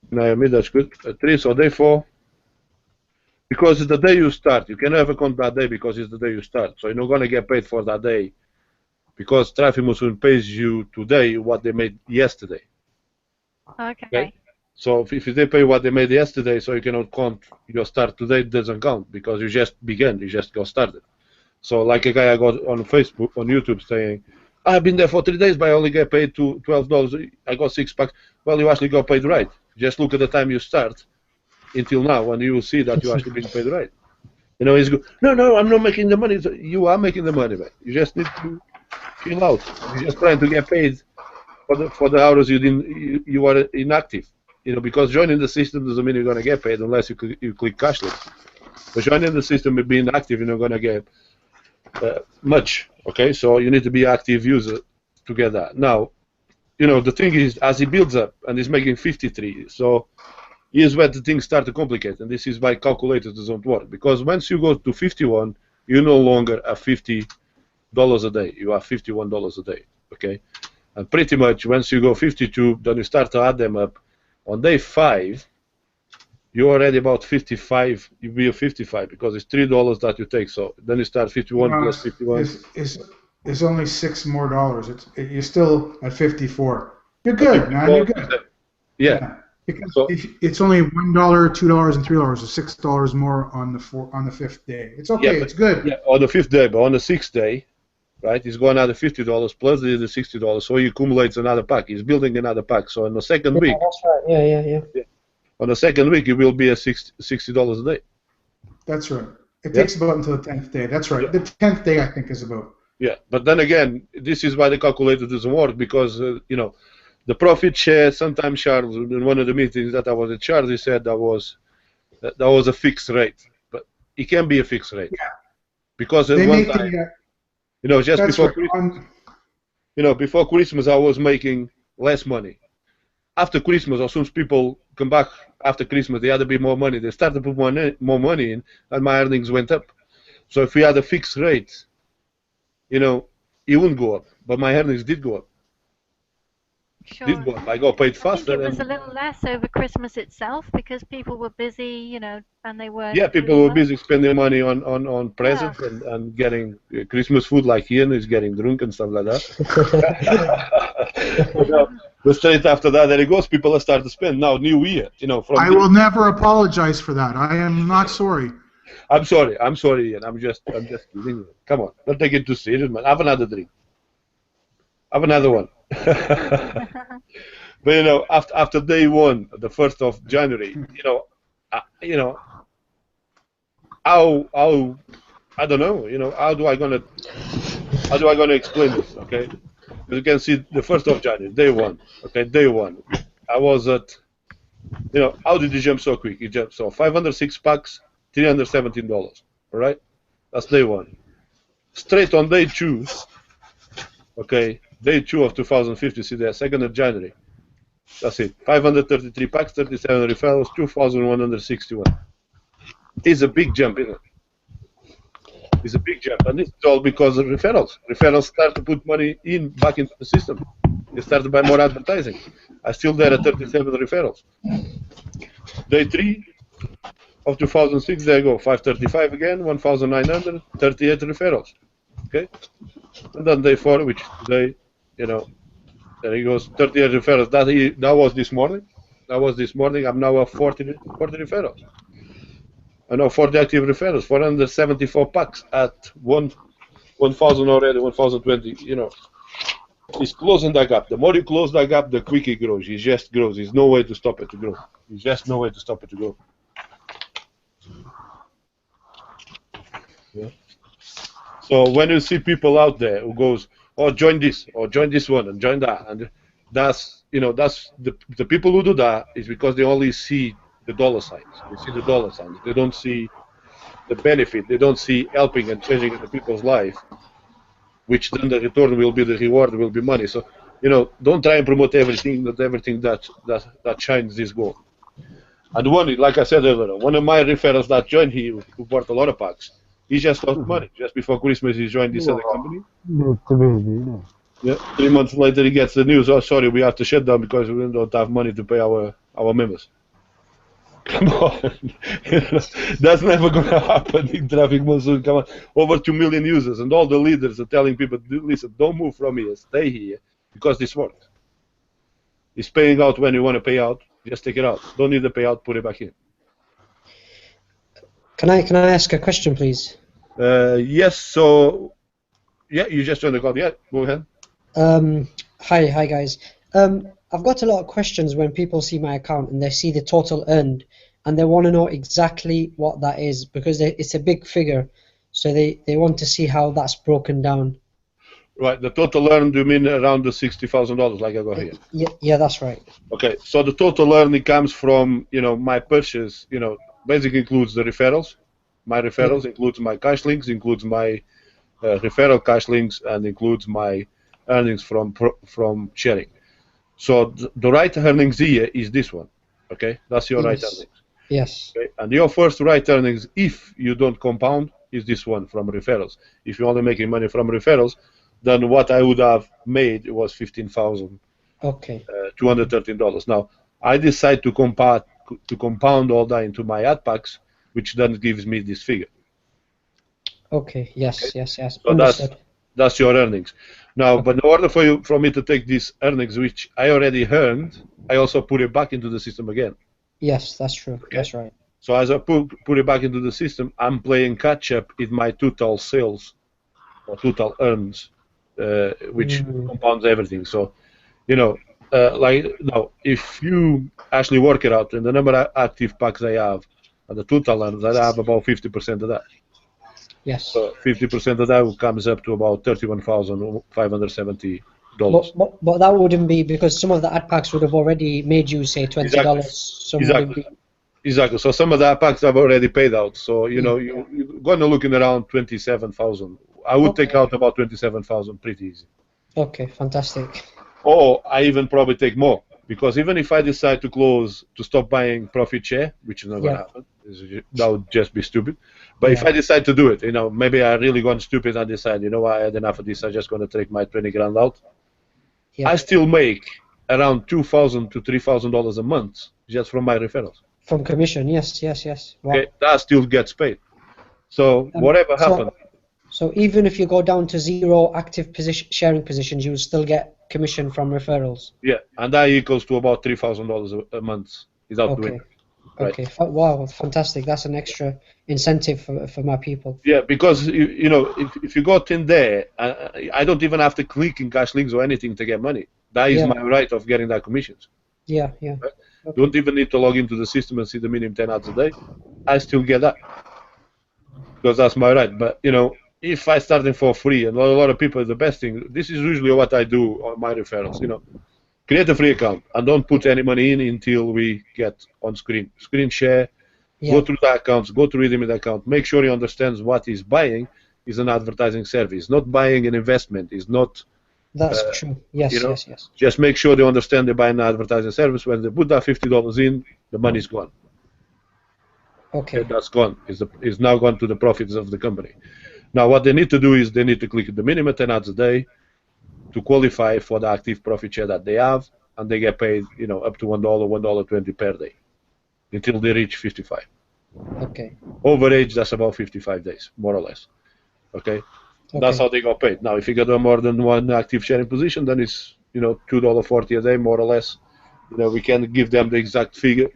Naomi, that's good. 3, so day 4. Because it's the day you start. You can never count that day because it's the day you start. So you're not going to get paid for that day. Because Traffic Monsoon pays you today what they made yesterday. Okay. So if they pay what they made yesterday, so you cannot count your start today, it doesn't count because you just began, you just got started. So like a guy I got on Facebook, on YouTube saying, I've been there for 3 days, but I only get paid $12. I got 6 packs. Well, you actually got paid right. Just look at the time you start until now, and you will see that you actually been paid right. He's good. No, I'm not making the money. You are making the money, man. You just need to chill out. You're just trying to get paid for the hours you are inactive. Because joining the system doesn't mean you're going to get paid unless you click cashless. But joining the system and being active, you're not going to get much. Okay, so you need to be active user to get that. Now, the thing is, as he builds up and he's making 53, so here's where the things start to complicate, and this is why calculators don't work. Because once you go to 51, you no longer have $50 a day. You have $51 a day. Okay, and pretty much once you go 52, then you start to add them up. On day 5, you're already about 55. You be a 55 because it's $3 that you take. So then you start 51 plus 51. It's only $6 more. You're still at 54. You're good, man. You're good. Yeah. Because it's only $1, $2, and $3. So $6 more on the 5th day. It's okay. It's good. Yeah, on the 5th day, but on the 6th day, right? He's going another $50 plus the $60. So he accumulates another pack. He's building another pack. So in the second week. That's right. Yeah. On the second week, it will be a $60 a day. That's right. It takes about until the 10th day. That's right. The 10th day, I think, is about. Yeah, but then again, this is why the calculator doesn't work because the profit share. Sometimes Charles, in one of the meetings that I was at, Charles, he said that was a fixed rate, but it can be a fixed rate. Yeah. Because at one time, just before Christmas, before Christmas, I was making less money. after Christmas, as soon as people come back after Christmas, they had a bit more money. They started to put more money in, and my earnings went up. So if we had a fixed rate, you know, it wouldn't go up, but my earnings did go up. Sure. Did go up. I got paid faster. I think it was a little less over Christmas itself because people were busy, you know, and they were. Yeah, people were busy spending money on presents and getting Christmas food, like Ian is getting drunk and stuff like that. But straight after that, there it goes. People have started to spend. Now, New Year, you know. I will never apologize for that. I am not sorry. I'm sorry, Ian. I'm just kidding you. Come on, don't take it too serious, man. Have another drink. Have another one. But you know, after day one, the 1st of January, how I don't know, you know, how do I gonna explain this? Okay, as you can see, the 1st of January, day one. Okay, day one. I was at, you know, how did it jump so quick? It jumped so 506 packs, $317. All right, that's day one. Straight on day two. Okay, day 2 of 2050, see there, 2nd of January. That's it. 533 packs, 37 referrals, 2,161. It's a big jump, isn't it? It's a big jump, and it's all because of referrals. Referrals start to put money back into the system. They start to buy more advertising. I still there at 37 referrals. Day 3 of 2006, there you go, 535 again, 1,900, 38 referrals. Okay? And then day 4, which is today, you know, there he goes, 38 referrals. That was this morning. I'm now at 40 referrals. I know 40 active referrals, 474 packs at 1,000 already, 1,020. You know, it's closing that gap. The more you close that gap, the quicker it grows. It just grows. There's no way to stop it to grow. There's just no way to stop it to grow. Yeah. So when you see people out there who goes, oh, join this, or join this one, and join that, and that's, you know, that's the people who do that is because they only see the dollar signs. They see the dollar signs. They don't see the benefit. They don't see helping and changing the people's life, which then the return will be, the reward will be money. So, you know, don't try and promote everything that shines this gold. And one, like I said earlier, one of my referrals that joined here, who bought a lot of packs, he just lost money. Just before Christmas, he joined this other company. Yeah. 3 months later, he gets the news, oh, sorry, we have to shut down because we don't have money to pay our members. Come on. That's never going to happen in Traffic Monsoon. Come on. Over 2 million users, and all the leaders are telling people, listen, don't move from here, stay here, because this works. It's paying out when you want to pay out. Just take it out. Don't need the payout, put it back in. Can I ask a question, please? Yes, so, yeah, you just joined the call. Yeah, go ahead. Hi guys. I've got a lot of questions when people see my account and they see the total earned, and they want to know exactly what that is because it's a big figure, so they want to see how that's broken down. Right, the total earned, you mean around the $60,000 like I got here? Yeah, that's right. Okay, so the total earning comes from, you know, my purchase, you know, basically includes the referrals. My referrals includes my cash links, includes my referral cash links, and includes my earnings from sharing. So the right earnings here is this one, okay? That's your right earnings. Yes. Okay? And your first right earnings, if you don't compound, is this one from referrals. If you're only making money from referrals, then what I would have made was $15,213. Now, I decide to compound all that into my ad packs, which then gives me this figure. Okay. Yes. Okay? Yes. So that's your earnings. Now, but in order for me to take these earnings, which I already earned, I also put it back into the system again. Yes, that's true. Okay? That's right. So as I put it back into the system, I'm playing catch up in my total sales or total earns, which compounds everything. So, you know, like now, if you actually work it out, and the number of active packs I have, and the total earns, I have about 50% of that. Yes. So 50% of that comes up to about $31,570. But that wouldn't be because some of the ad packs would have already made you say $20. Exactly. So some of the ad packs have already paid out. So you know you're going to looking around 27,000. I would take out about 27,000 pretty easy. Okay, fantastic. Or I even probably take more Because even if I decide to stop buying profit share, which is not going to happen, that would just be stupid. But if I decide to do it, maybe I really gone stupid and decide, I had enough of this, I'm just going to take my 20 grand out. I still make around $2,000 to $3,000 a month just from my referrals. From commission, yes. Wow. Okay, that still gets paid. So whatever happens. So even if you go down to 0 active sharing positions, you will still get commission from referrals. Yeah, and that equals to about $3,000 a month without doing it. Right? Okay. Wow, fantastic. That's an extra incentive for my people. Yeah, because if you got in there, I don't even have to click in cash links or anything to get money. That is my right of getting that commissions. Yeah. Right? Okay. Don't even need to log into the system and see the minimum 10 ads a day. I still get that because that's my right. But if I starting for free, and a lot of people, the best thing, this is usually what I do on my referrals. Create a free account and don't put any money in until we get on screen. Screen share, go through the accounts, go to redeem the account. Make sure he understands what he's buying is an advertising service, not buying an investment. Is not. That's true. Yes. Just make sure they understand they're buying an advertising service. When they put that $50 in, the money's gone. Okay. That's gone. It's now gone to the profits of the company. Now, what they need to do is they need to click the minimum 10 ads a day to qualify for the active profit share that they have, and they get paid, up to $1, $1.20 per day until they reach 55. Okay. Overage, that's about 55 days, more or less. Okay. That's how they got paid. Now, if you got more than one active sharing position, then it's $2.40 a day, more or less. We can't give them the exact figure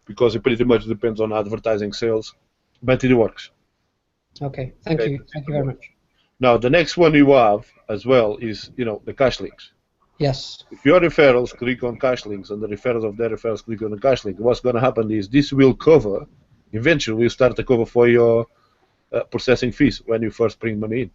because it pretty much depends on advertising sales, but it works. Okay, thank you very much. Now, the next one you have as well is, the cash links. Yes. If your referrals click on cash links and the referrals of their referrals click on the cash link, what's going to happen is this will cover, eventually will start to cover for your processing fees when you first bring money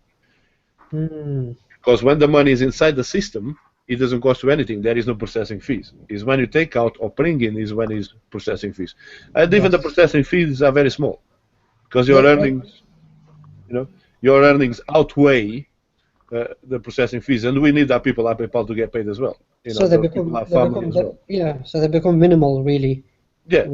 in. Because when the money is inside the system, it doesn't cost you anything. There is no processing fees. It's when you take out or bring in is when it's processing fees. And even the processing fees are very small because your earnings, your earnings outweigh the processing fees, and we need that people at PayPal to get paid as well. So they become minimal, really. Yeah.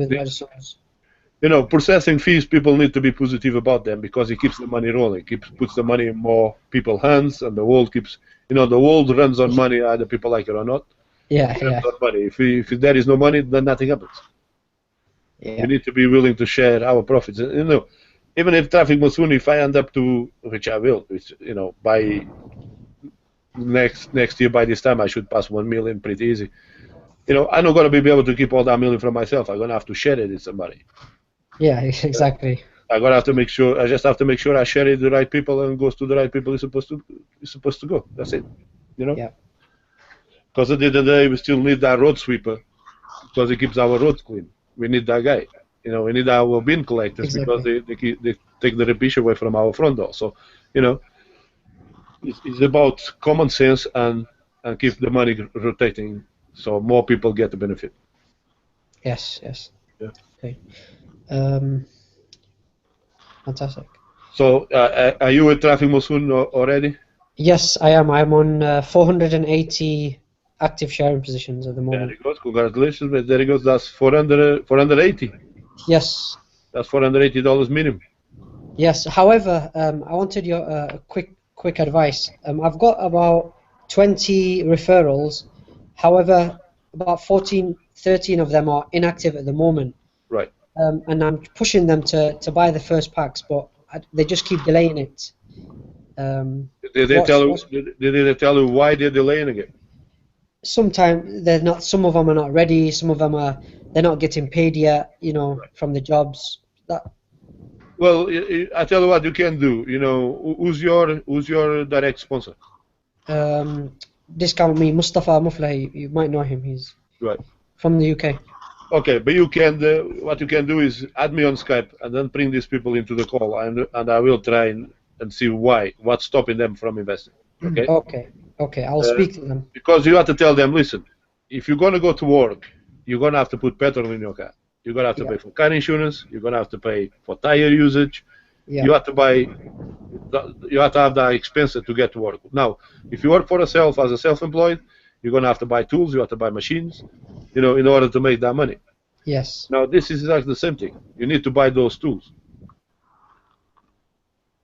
Processing fees, people need to be positive about them because it keeps the money rolling, puts the money in more people's hands, and the world keeps, the world runs on money, either people like it or not. Yeah. On money. If there is no money, then nothing happens. Yeah. We need to be willing to share our profits. Even if Traffic Monsoon, if I end up to, which I will, by next year, by this time, I should pass 1 million pretty easy. I'm not going to be able to keep all that million for myself. I'm going to have to share it with somebody. Yeah, exactly. I'm going to have to make sure. I just have to make sure I share it with the right people and goes to the right people. It's supposed to go. That's it. Yeah. Because at the end of the day, we still need that road sweeper because it keeps our roads clean. We need that guy. We need our bin collectors because they take the rubbish away from our front door. So, it's about common sense and keep the money rotating so more people get the benefit. Yes. Yeah. Okay. Fantastic. So, are you with Traffic Monsoon already? Yes, I am. I'm on 480 active sharing positions at the moment. There you go. Congratulations. But there you go. That's 480. Yes. That's $480 minimum. Yes. However, I wanted your quick advice. I've got about 20 referrals. However, about 13 of them are inactive at the moment. Right. And I'm pushing them to buy the first packs, but they just keep delaying it. Did they tell you why they're delaying it? Sometimes they're not. Some of them are not ready. Some of them they're not getting paid yet. From the jobs. Well, I tell you what you can do. Who's your direct sponsor? Discount me, Mustafa Muflahi. You might know him. He's right from the UK. Okay, but you can. What you can do is add me on Skype and then bring these people into the call, and I will try and see what's stopping them from investing. Okay. Okay. I'll speak to them. Because you have to tell them, listen, if you're gonna go to work, you're gonna have to put petrol in your car. You're gonna have to pay for car insurance. You're gonna have to pay for tire usage. Yeah. You have to have that expense to get to work. Now, if you work for yourself as a self-employed, You're going to have to buy tools. You have to buy machines, you know, in order to make that money. Yes. Now, this is exactly the same thing. You need to buy those tools.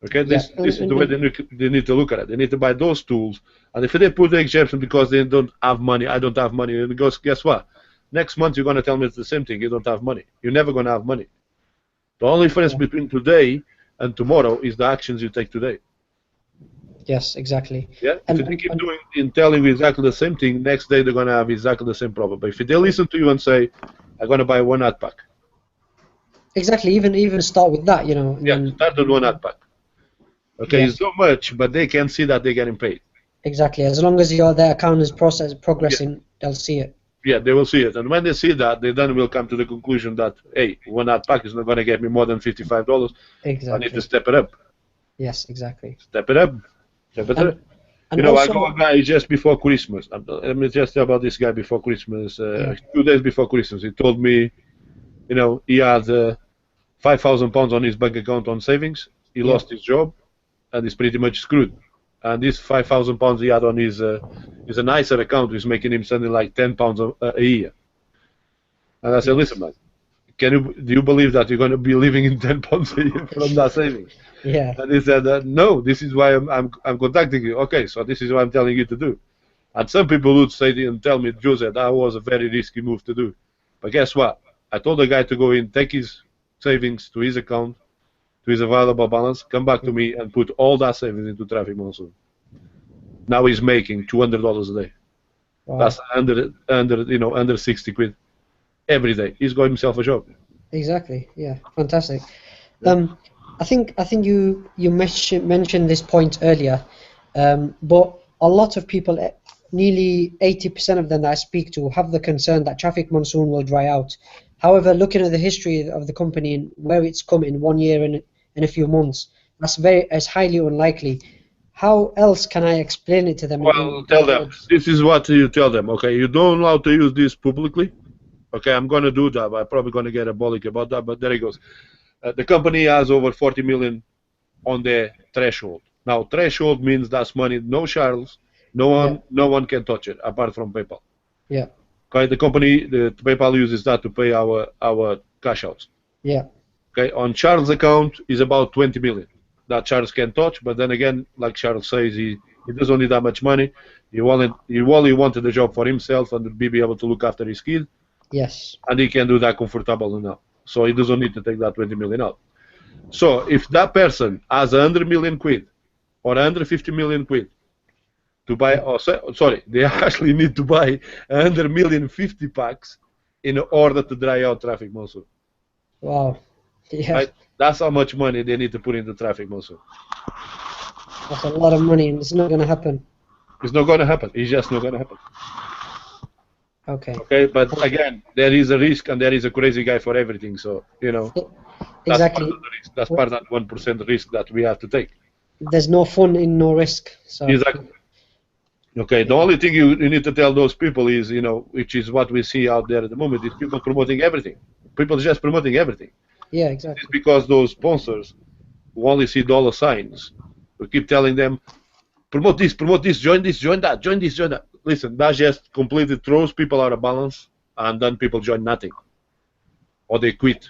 Okay, this is the way they need to look at it. They need to buy those tools, and if they put the exemption because they don't have money, I don't have money, because guess what? Next month you're going to tell me it's the same thing. You don't have money. You're never going to have money. The only difference between today and tomorrow is the actions you take today. Yes, exactly. Yeah. If they keep doing and telling you exactly the same thing, next day they're going to have exactly the same problem. But if they listen to you and say, "I'm going to buy one ad pack," exactly. Even start with that, you know. Yeah, start with one ad pack. Okay, it's not much, but they can see that they're getting paid. Exactly. As long as their account is progressing, they'll see it. Yeah, they will see it, and when they see that, they then will come to the conclusion that, hey, one ad pack is not going to get me more than $55. Exactly. I need to step it up. Yes, exactly. Step it up. Step it up. You know, also, I got a guy just before Christmas. Let me just tell about this guy before Christmas. 2 days before Christmas, he told me, you know, he had £5,000 on his bank account on savings. He lost his job, and he's pretty much screwed. And this £5,000 he had on his is a nicer account, is making him something like £10 a year. And I said, listen, man, do you believe that you're going to be living in £10 a year from that savings? Yeah. And he said, no, this is why I'm contacting you. Okay, so this is what I'm telling you to do. And some people would say and tell me, Jose, that was a very risky move to do. But guess what? I told the guy to go in, take his savings to his account, to his available balance, come back to me and put all that savings into Traffic Monsoon. Now he's making $200 a day. Wow. That's under 60 quid every day. He's got himself a job. Exactly. Yeah. Fantastic. I think you mentioned this point earlier, but a lot of people, nearly 80% of them that I speak to, have the concern that Traffic Monsoon will dry out. However, looking at the history of the company and where it's come in 1 year and in a few months, that's highly unlikely. How else can I explain it to them? Well, tell them. This is what you tell them. Okay, you don't allow to use this publicly. Okay, I'm going to do that. I'm probably going to get abolic about that, but there it goes. The company has over 40 million on their threshold. Now, threshold means that's money, no Charles, no one can touch it apart from PayPal. Yeah. Okay, the PayPal uses that to pay our cash outs. Yeah. Okay, on Charles' account is about 20 million that Charles can touch, but then again, like Charles says, he doesn't need that much money. He only wanted a job for himself and to be able to look after his kid. Yes. And he can do that comfortably now. So he doesn't need to take that 20 million out. So if that person has 100 million quid or 150 million quid to buy, they actually need to buy 100 million 50 packs in order to dry out Traffic Monsoon. Wow. Yeah. Right? That's how much money they need to put into Traffic Monsoon. That's a lot of money, and it's not going to happen. It's not going to happen. It's just not going to happen. Okay. Okay, but again, there is a risk and there is a crazy guy for everything. So, you know, exactly. That's part of the risk. That's part of that 1% risk that we have to take. There's no fun in no risk. So. Exactly. Okay, the only thing you need to tell those people is, you know, which is what we see out there at the moment, is people promoting everything. People just promoting everything. Yeah, exactly. It's because those sponsors who only see dollar signs, we keep telling them, promote this, join this, join that, join this, join that. Listen, that just completely throws people out of balance, and then people join nothing. Or they quit.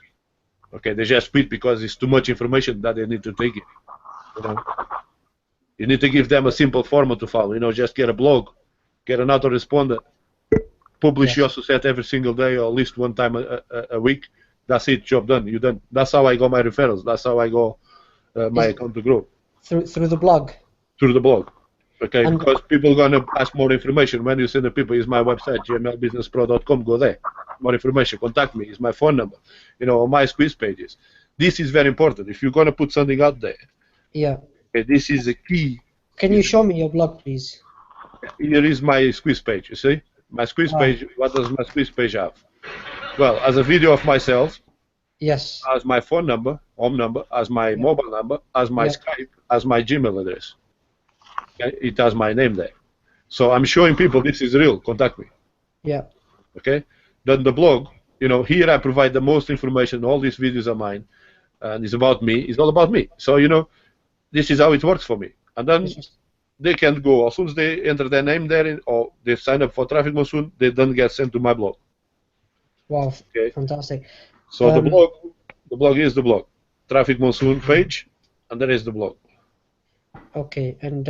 Okay, they just quit because it's too much information that they need to take it. You know? You need to give them a simple format to follow. You know, just get a blog, get an autoresponder, publish your set every single day or at least one time a week. That's it, job done. You're done. That's how I got my referrals. That's how I got my account to grow. Through the blog? Through the blog. Okay, and because people are going to ask more information. When you send the people, is my website, gmlbusinesspro.com, go there. More information, contact me, is my phone number, you know, on my squeeze pages. This is very important. If you're going to put something out there, okay, this is a key. Can you show me your blog, please? Here is my squeeze page, you see? My squeeze page, what does my squeeze page have? Well, as a video of myself, yes, as my phone number, home number, as my mobile number, as my Skype, as my Gmail address. Okay? It has my name there. So I'm showing people this is real, contact me. Yeah. Okay? Then the blog, you know, here I provide the most information, all these videos are mine, and it's about me, it's all about me. So, you know, this is how it works for me. And then they can't go. As soon as they enter their name there or they sign up for Traffic Monsoon, they don't get sent to my blog. Wow, Okay. fantastic. So the blog is the blog. Traffic Monsoon page, and there is the blog. Okay, and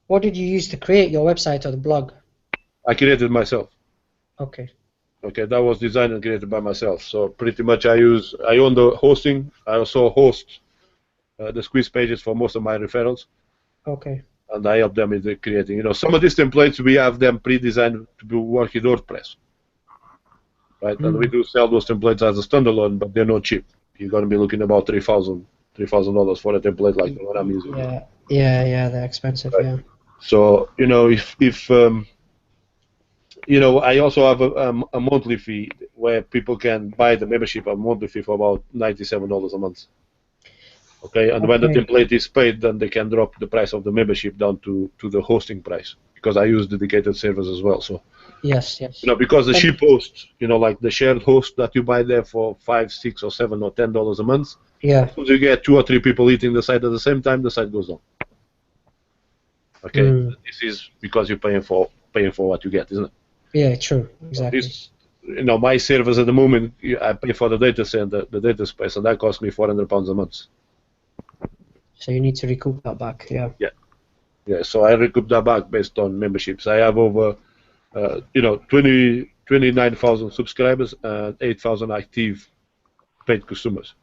what did you use to create your website or the blog? I created myself. Okay. Okay, that was designed and created by myself. So pretty much I own the hosting. I also host the squeeze pages for most of my referrals. Okay. And I help them with the creating. Some of these templates we have them pre-designed to work with WordPress, right? And we do sell those templates as a standalone, but they're not cheap. You're going to be looking about $3,000 for a template like the one I'm using. Yeah, they're expensive. Right. Yeah. So if I also have a monthly fee where people can buy the membership, a monthly fee for about $97 a month. Okay, and when the template is paid, then they can drop the price of the membership down to the hosting price, because I use dedicated servers as well. So yes. Because the cheap host, like the shared host that you buy there for $5, $6, or $7 or $10 a month. Yeah. As soon as you get 2 or 3 people eating the site at the same time, the site goes down. Okay, this is because you're paying for what you get, isn't it? Yeah, true, exactly. My servers at the moment, I pay for the data center, the data space, and that costs me £400 a month. So you need to recoup that back, yeah. Yeah. So I recoup that back based on memberships. I have over, 29,000 subscribers and 8,000 active paid customers.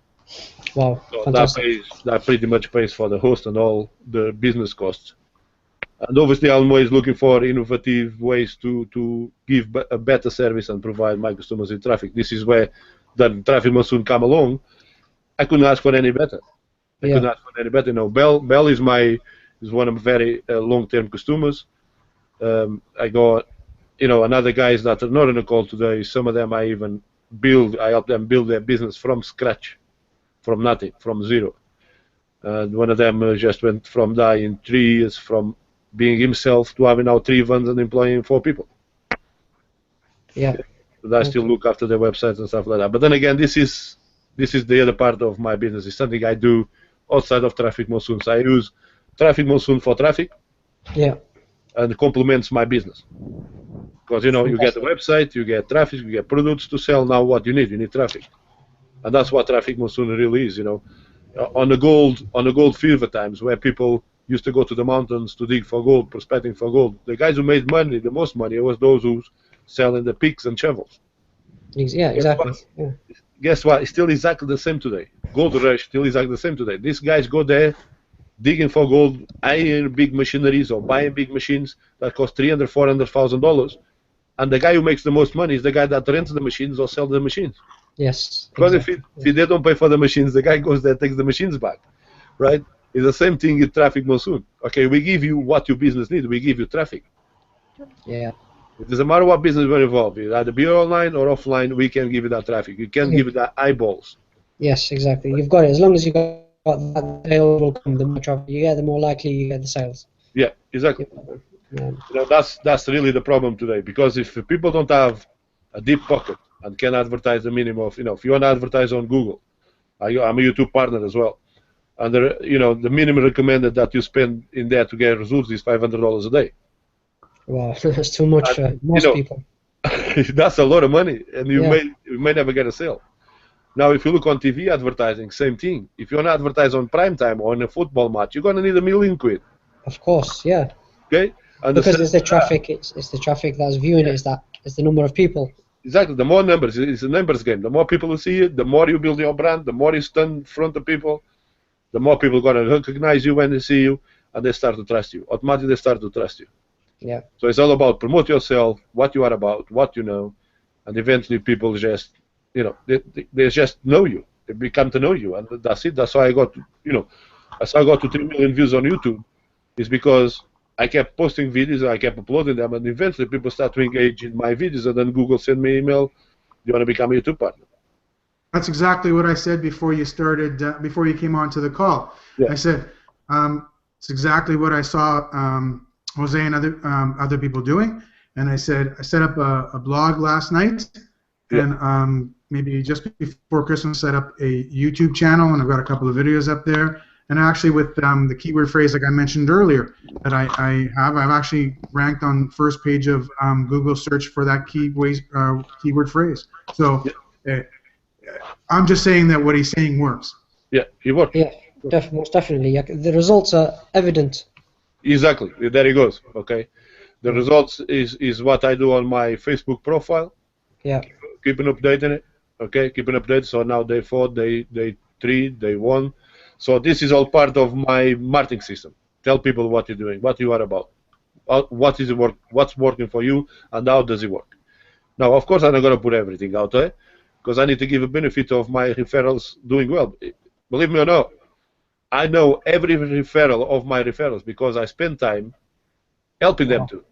Wow, so fantastic. That pretty much pays for the host and all the business costs. And obviously, I'm always looking for innovative ways to give a better service and provide my customers with traffic. This is where the Traffic Monsoon come along. I couldn't ask for any better. Couldn't ask for any better. Bell is one of my very long-term customers. I got, another guys that are not on the call today. Some of them I help them build their business from scratch, from nothing, from zero. And one of them just went from that in 3 years, from being himself to having now 3 vans and employing 4 people. Yeah. But I still look after their websites and stuff like that. But then again, this is the other part of my business. It's something I do outside of Traffic Monsoon. So I use Traffic Monsoon for traffic. Yeah. And it complements my business. Because you get a website, you get traffic, you get products to sell. Now what you need traffic. And that's what Traffic Monsoon really is, On the gold fever times where people used to go to the mountains to dig for gold, prospecting for gold. The guys who made money, the most money, was those who selling the picks and shovels. Yeah, exactly. Guess what? It's still exactly the same today. Gold rush still exactly the same today. These guys go there, digging for gold, hiring big machineries or buying big machines that cost $300,000, $400,000, and the guy who makes the most money is the guy that rents the machines or sells the machines. Yes. Because if they don't pay for the machines, the guy goes there, takes the machines back, right? It's the same thing with Traffic Monsoon. Okay, we give you what your business needs. We give you traffic. Yeah. It doesn't matter what business we're involved in. Either be online or offline, we can give you that traffic. You can give you that eyeballs. Yes, exactly. You've got it. As long as you've got that, sale will come. The more traffic you get, the more likely you get the sales. Yeah, exactly. Yeah. That's really the problem today. Because if people don't have a deep pocket and can advertise the minimum of, if you want to advertise on Google, I'm a YouTube partner as well. And the minimum recommended that you spend in there to get results is $500 a day. Wow, that's too much for most people. That's a lot of money, and you may never get a sale. Now, if you look on TV advertising, same thing. If you want to advertise on prime time or in a football match, you're going to need $1 million. Of course, yeah. Okay. And because it's the traffic. It's the traffic that's viewing it. It's the number of people. Exactly. The more numbers, it's a numbers game. The more people who see it, the more you build your brand, the more you stand in front of people, the more people are going to recognize you when they see you, and they start to trust you. Automatically, they start to trust you. Yeah. So it's all about promote yourself, what you are about, what you know, and eventually people just, they just know you. They become to know you, and that's it. That's how I got, that's how I got to 3 million views on YouTube. Is because I kept posting videos, I kept uploading them, and eventually people start to engage in my videos, and then Google sent me an email, do you want to become a YouTube partner? That's exactly what I said before you started, before you came on to the call. Yeah. I said, it's exactly what I saw Jose and other people doing, and I said I set up a blog last night, and maybe just before Christmas set up a YouTube channel, and I've got a couple of videos up there, And actually, with the keyword phrase, like I mentioned earlier, that I've actually ranked on first page of Google search for that keyword phrase. So I'm just saying that what he's saying works. Yeah, it works. Yeah, most definitely. Yeah, the results are evident. Exactly. There he goes. Okay. The results is what I do on my Facebook profile. Yeah. Keeping updating it. Okay, keeping updated. So now day 4, day 3, day 1. So this is all part of my marketing system. Tell people what you're doing, what you are about, what is it work, what's working for you, and how does it work. Now, of course, I'm not going to put everything out there because I need to give a benefit of my referrals doing well. Believe me or not, I know every referral of my referrals because I spend time helping them to.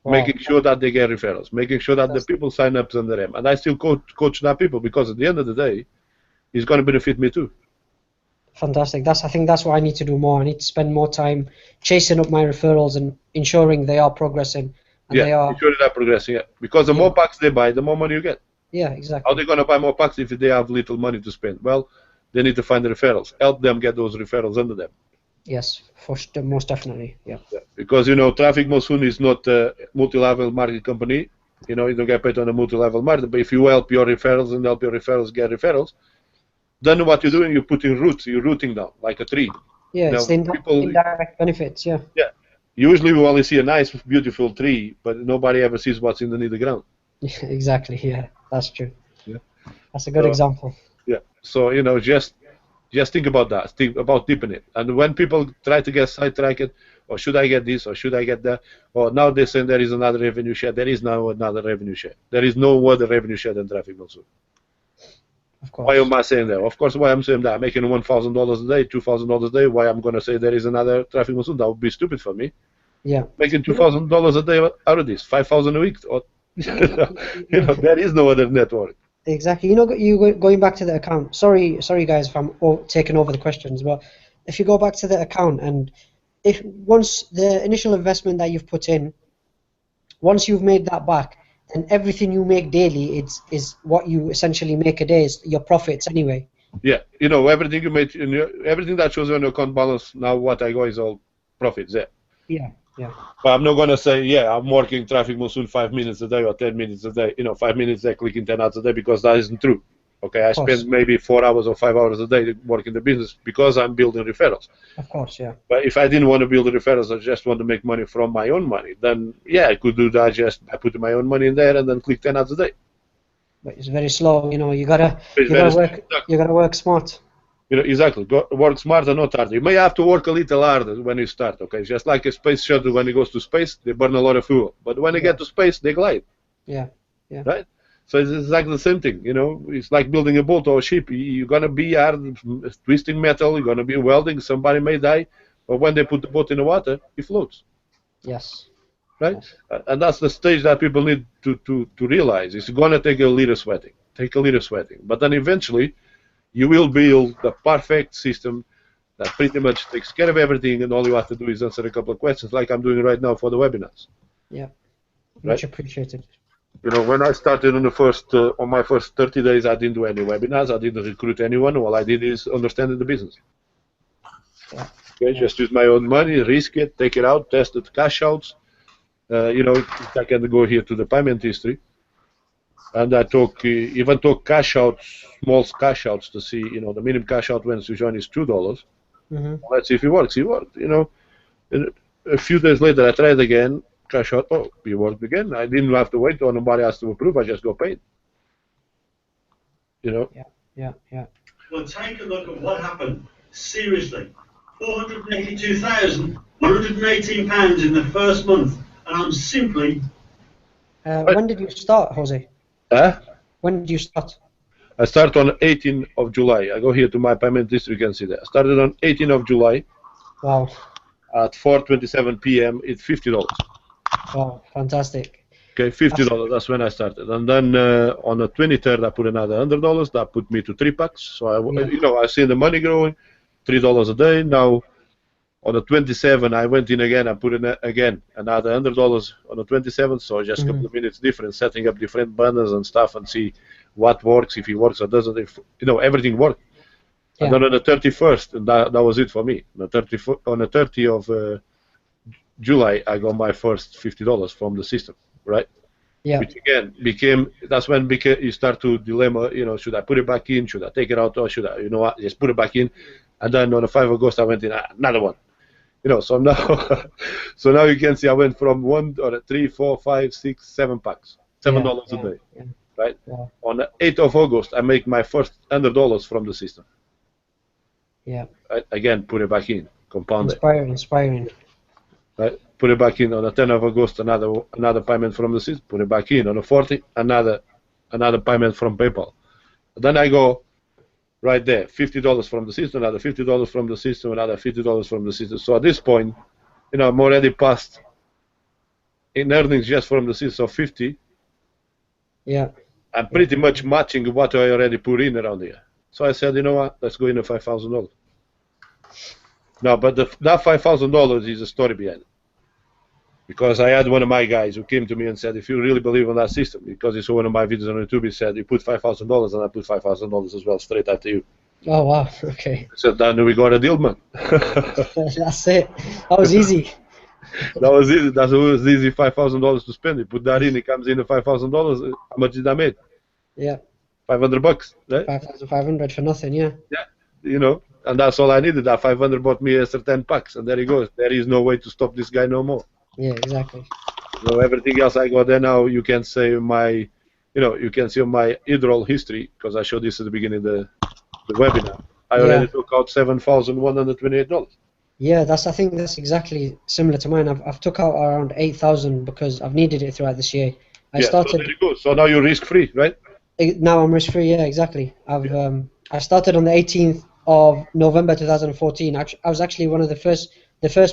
Making sure that they get referrals, making sure that the people sign up under them. And I still coach that people because at the end of the day, it's going to benefit me too. Fantastic. I think that's what I need to do more. I need to spend more time chasing up my referrals and ensuring they are progressing. And they are ensuring they're progressing, Because the more packs they buy, the more money you get. Yeah, exactly. How are they going to buy more packs if they have little money to spend? Well, they need to find the referrals. Help them get those referrals under them. Yes, most definitely, yeah. Because, Traffic Monsoon is not a multi-level marketing company. You don't get paid on a multi-level marketing. But if you help your referrals and help your referrals get referrals, then what you're doing, you're putting roots. You're rooting down like a tree. Yeah, it's the indirect benefits, yeah. Yeah. Usually we only see a nice, beautiful tree, but nobody ever sees what's underneath the ground. Yeah, exactly, yeah. That's true. Yeah. That's a good example. Yeah. So, just think about that. Think about deepening it. And when people try to get sidetracked, or should I get this, or should I get that, or now they're saying there is another revenue share. There is now another revenue share. There is no other revenue share than Traffic Monsoon. Of course. Why am I saying that? Of course, why I'm saying that. I'm making $1,000 a day, $2,000 a day. Why I'm going to say there is another Traffic Monsoon? That would be stupid for me. Yeah. Making $2,000 a day out of this, $5,000 a week. Or, there is no other network. Exactly. Going back to the account. Sorry, guys, if I'm taking over the questions. But if you go back to the account, and once the initial investment that you've put in, once you've made that back, then everything you make daily is what you essentially make a day. Is your profits anyway. Yeah, everything you make, everything that shows on your account balance now, what I go is all profits. Yeah. Yeah. But I'm not going to say, I'm working Traffic Monsoon 5 minutes a day or 10 minutes a day, 5 minutes a day, clicking 10 hours a day, because that isn't true. Okay, I spend maybe 4 hours or 5 hours a day working the business because I'm building referrals. Of course, yeah. But if I didn't want to build the referrals, I just want to make money from my own money, then, I could do that just by putting my own money in there and then click 10 hours a day. But it's very slow, you gotta work smart. Exactly. Work smarter, not harder. You may have to work a little harder when you start. Okay, it's just like a space shuttle. When it goes to space, they burn a lot of fuel. But when they get to space, they glide. Yeah. Right. So it's exactly the same thing. It's like building a boat or a ship. You're gonna be hard, twisting metal. You're gonna be welding. Somebody may die, but when they put the boat in the water, it floats. Yes. Right. Yes. And that's the stage that people need to realize. It's gonna take a little sweating. But then eventually, you will build the perfect system that pretty much takes care of everything, and all you have to do is answer a couple of questions, like I'm doing right now for the webinars. Yeah, much appreciated. When I started on my first 30 days, I didn't do any webinars. I didn't recruit anyone. All I did is understand the business. Yeah. Okay, just use my own money, risk it, take it out, test it, cash outs. I can go here to the payment history. And I even took cash outs, small cash outs to see, the minimum cash out when you join is $2. Mm-hmm. Let's see if it works. It worked, And a few days later, I tried again, cash out, it worked again. I didn't have to wait or nobody has to approve. I just got paid. Yeah. Well, take a look at what happened. Seriously, £482,118 in the first month, and I'm simply. When did you start, Jose? When did you start? I started on 18th of July. I go here to my payment history, you can see that. I started on 18th of July. Wow. At 4:27 p.m. It's $50. Wow, fantastic. Okay, $50, that's when I started. And then on the 23rd, I put another $100. That put me to 3 packs. So, I seen the money growing, $3 a day. Now, on the 27th, I went in again and put in again another $100 on the 27th. So just a couple of minutes difference, setting up different banners and stuff, and see what works, if it works or doesn't. If everything worked. Yeah. And then on the 31st, that was it for me. On the 30th of July, I got my first $50 from the system, right? Yeah. Which again that's when you start to dilemma, should I put it back in, should I take it out, or should I, just put it back in? And then on the 5th of August, I went in another one. So now, so now you can see I went from 1 or 3, 4, 5, 6, 7 packs, $7 a day, right? Yeah. On the 8th of August, I make my first $100 from the system. Yeah. Again, put it back in, compound it. Inspiring. Right? Put it back in on the 10th of August, another payment from the system. Put it back in on the 40th, another payment from PayPal. Then I go right there, $50 from the system, another $50 from the system, another $50 from the system. So at this point, I'm already past in earnings just from the system of 50. Yeah. I'm pretty much matching what I already put in around here. So I said, you know what? Let's go in at $5,000. No, but that $5,000 is a story behind it. Because I had one of my guys who came to me and said, if you really believe in that system, because he saw one of my videos on YouTube, he said, you put $5,000 and I put $5,000 as well, straight after you. Oh, wow. Okay. I said, then we got a deal, man. That's it. That was easy. That was easy. That was easy, $5,000 to spend. You put that in, it comes in at $5,000. How much did I make? Yeah. $500, right? 5,500 for nothing, yeah. Yeah, and that's all I needed. That 500 bought me extra 10 packs, and there he goes. There is no way to stop this guy no more. Yeah, exactly. Everything else I got there now, you can say you can see my withdrawal history, because I showed this at the beginning of the webinar. I already took out $7,128. Yeah, I think that's exactly similar to mine. I've took out around 8,000 because I've needed it throughout this year. So there you go. So now you're risk free, right? Now I'm risk free. Yeah, exactly. I started on the 18th of November 2014. I was actually one of the first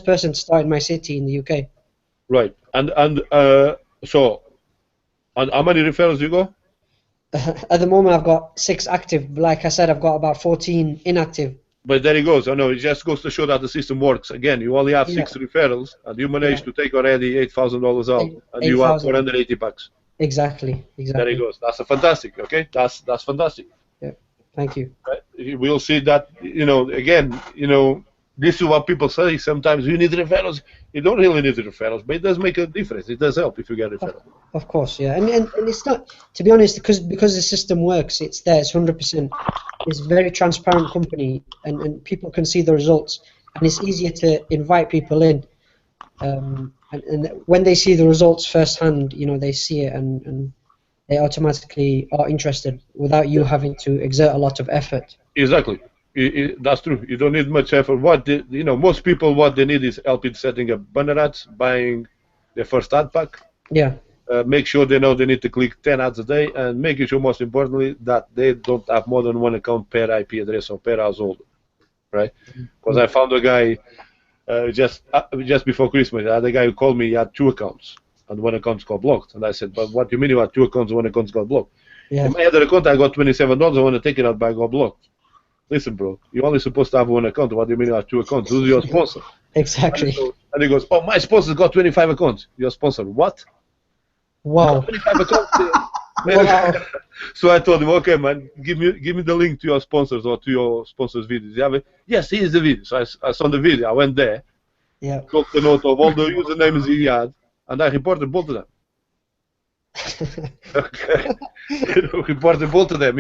person to start in my city in the UK. Right. And so, how many referrals you got? At the moment, I've got 6 active. Like I said, I've got about 14 inactive. But there he goes. I know it just goes to show that the system works. Again, you only have 6 referrals, and you managed to take already $8,000 out, and you have 480 packs. Exactly. There he goes. That's fantastic. Okay, that's fantastic. Yeah. Thank you. Right? We'll see that. Again, this is what people say sometimes. You need referrals. You don't really need referrals, but it does make a difference. It does help if you get referrals. Of course, yeah, and it's not, to be honest, because the system works. It's there. It's 100%. It's a very transparent company, and people can see the results, and it's easier to invite people in. And when they see the results firsthand, they see it, and they automatically are interested without you having to exert a lot of effort. Exactly. That's true. You don't need much effort. Most people, what they need is help in setting up banner ads, buying their first ad pack. Yeah. Make sure they know they need to click 10 ads a day, and making sure, most importantly, that they don't have more than one account per IP address or per household, right? Because I found a guy just before Christmas. I had a guy who called me. He had 2 accounts, and one account got blocked. And I said, "But what do you mean you had 2 accounts and one account got blocked?" Yeah. In my other account, I got $27. I want to take it out, but I got blocked. Listen, bro, you're only supposed to have 1 account. What do you mean you have 2 accounts? Who's your sponsor? Exactly. And he goes, "Oh, my sponsor's got 25 accounts." Your sponsor, what? Wow. 25 accounts. Wow. So I told him, okay, man, give me the link to your sponsors or to your sponsors' videos. You have it? Yes, here's the video. So I saw the video. I went there, took the note of all the usernames he had, and I reported both of them. Okay, reported both of them.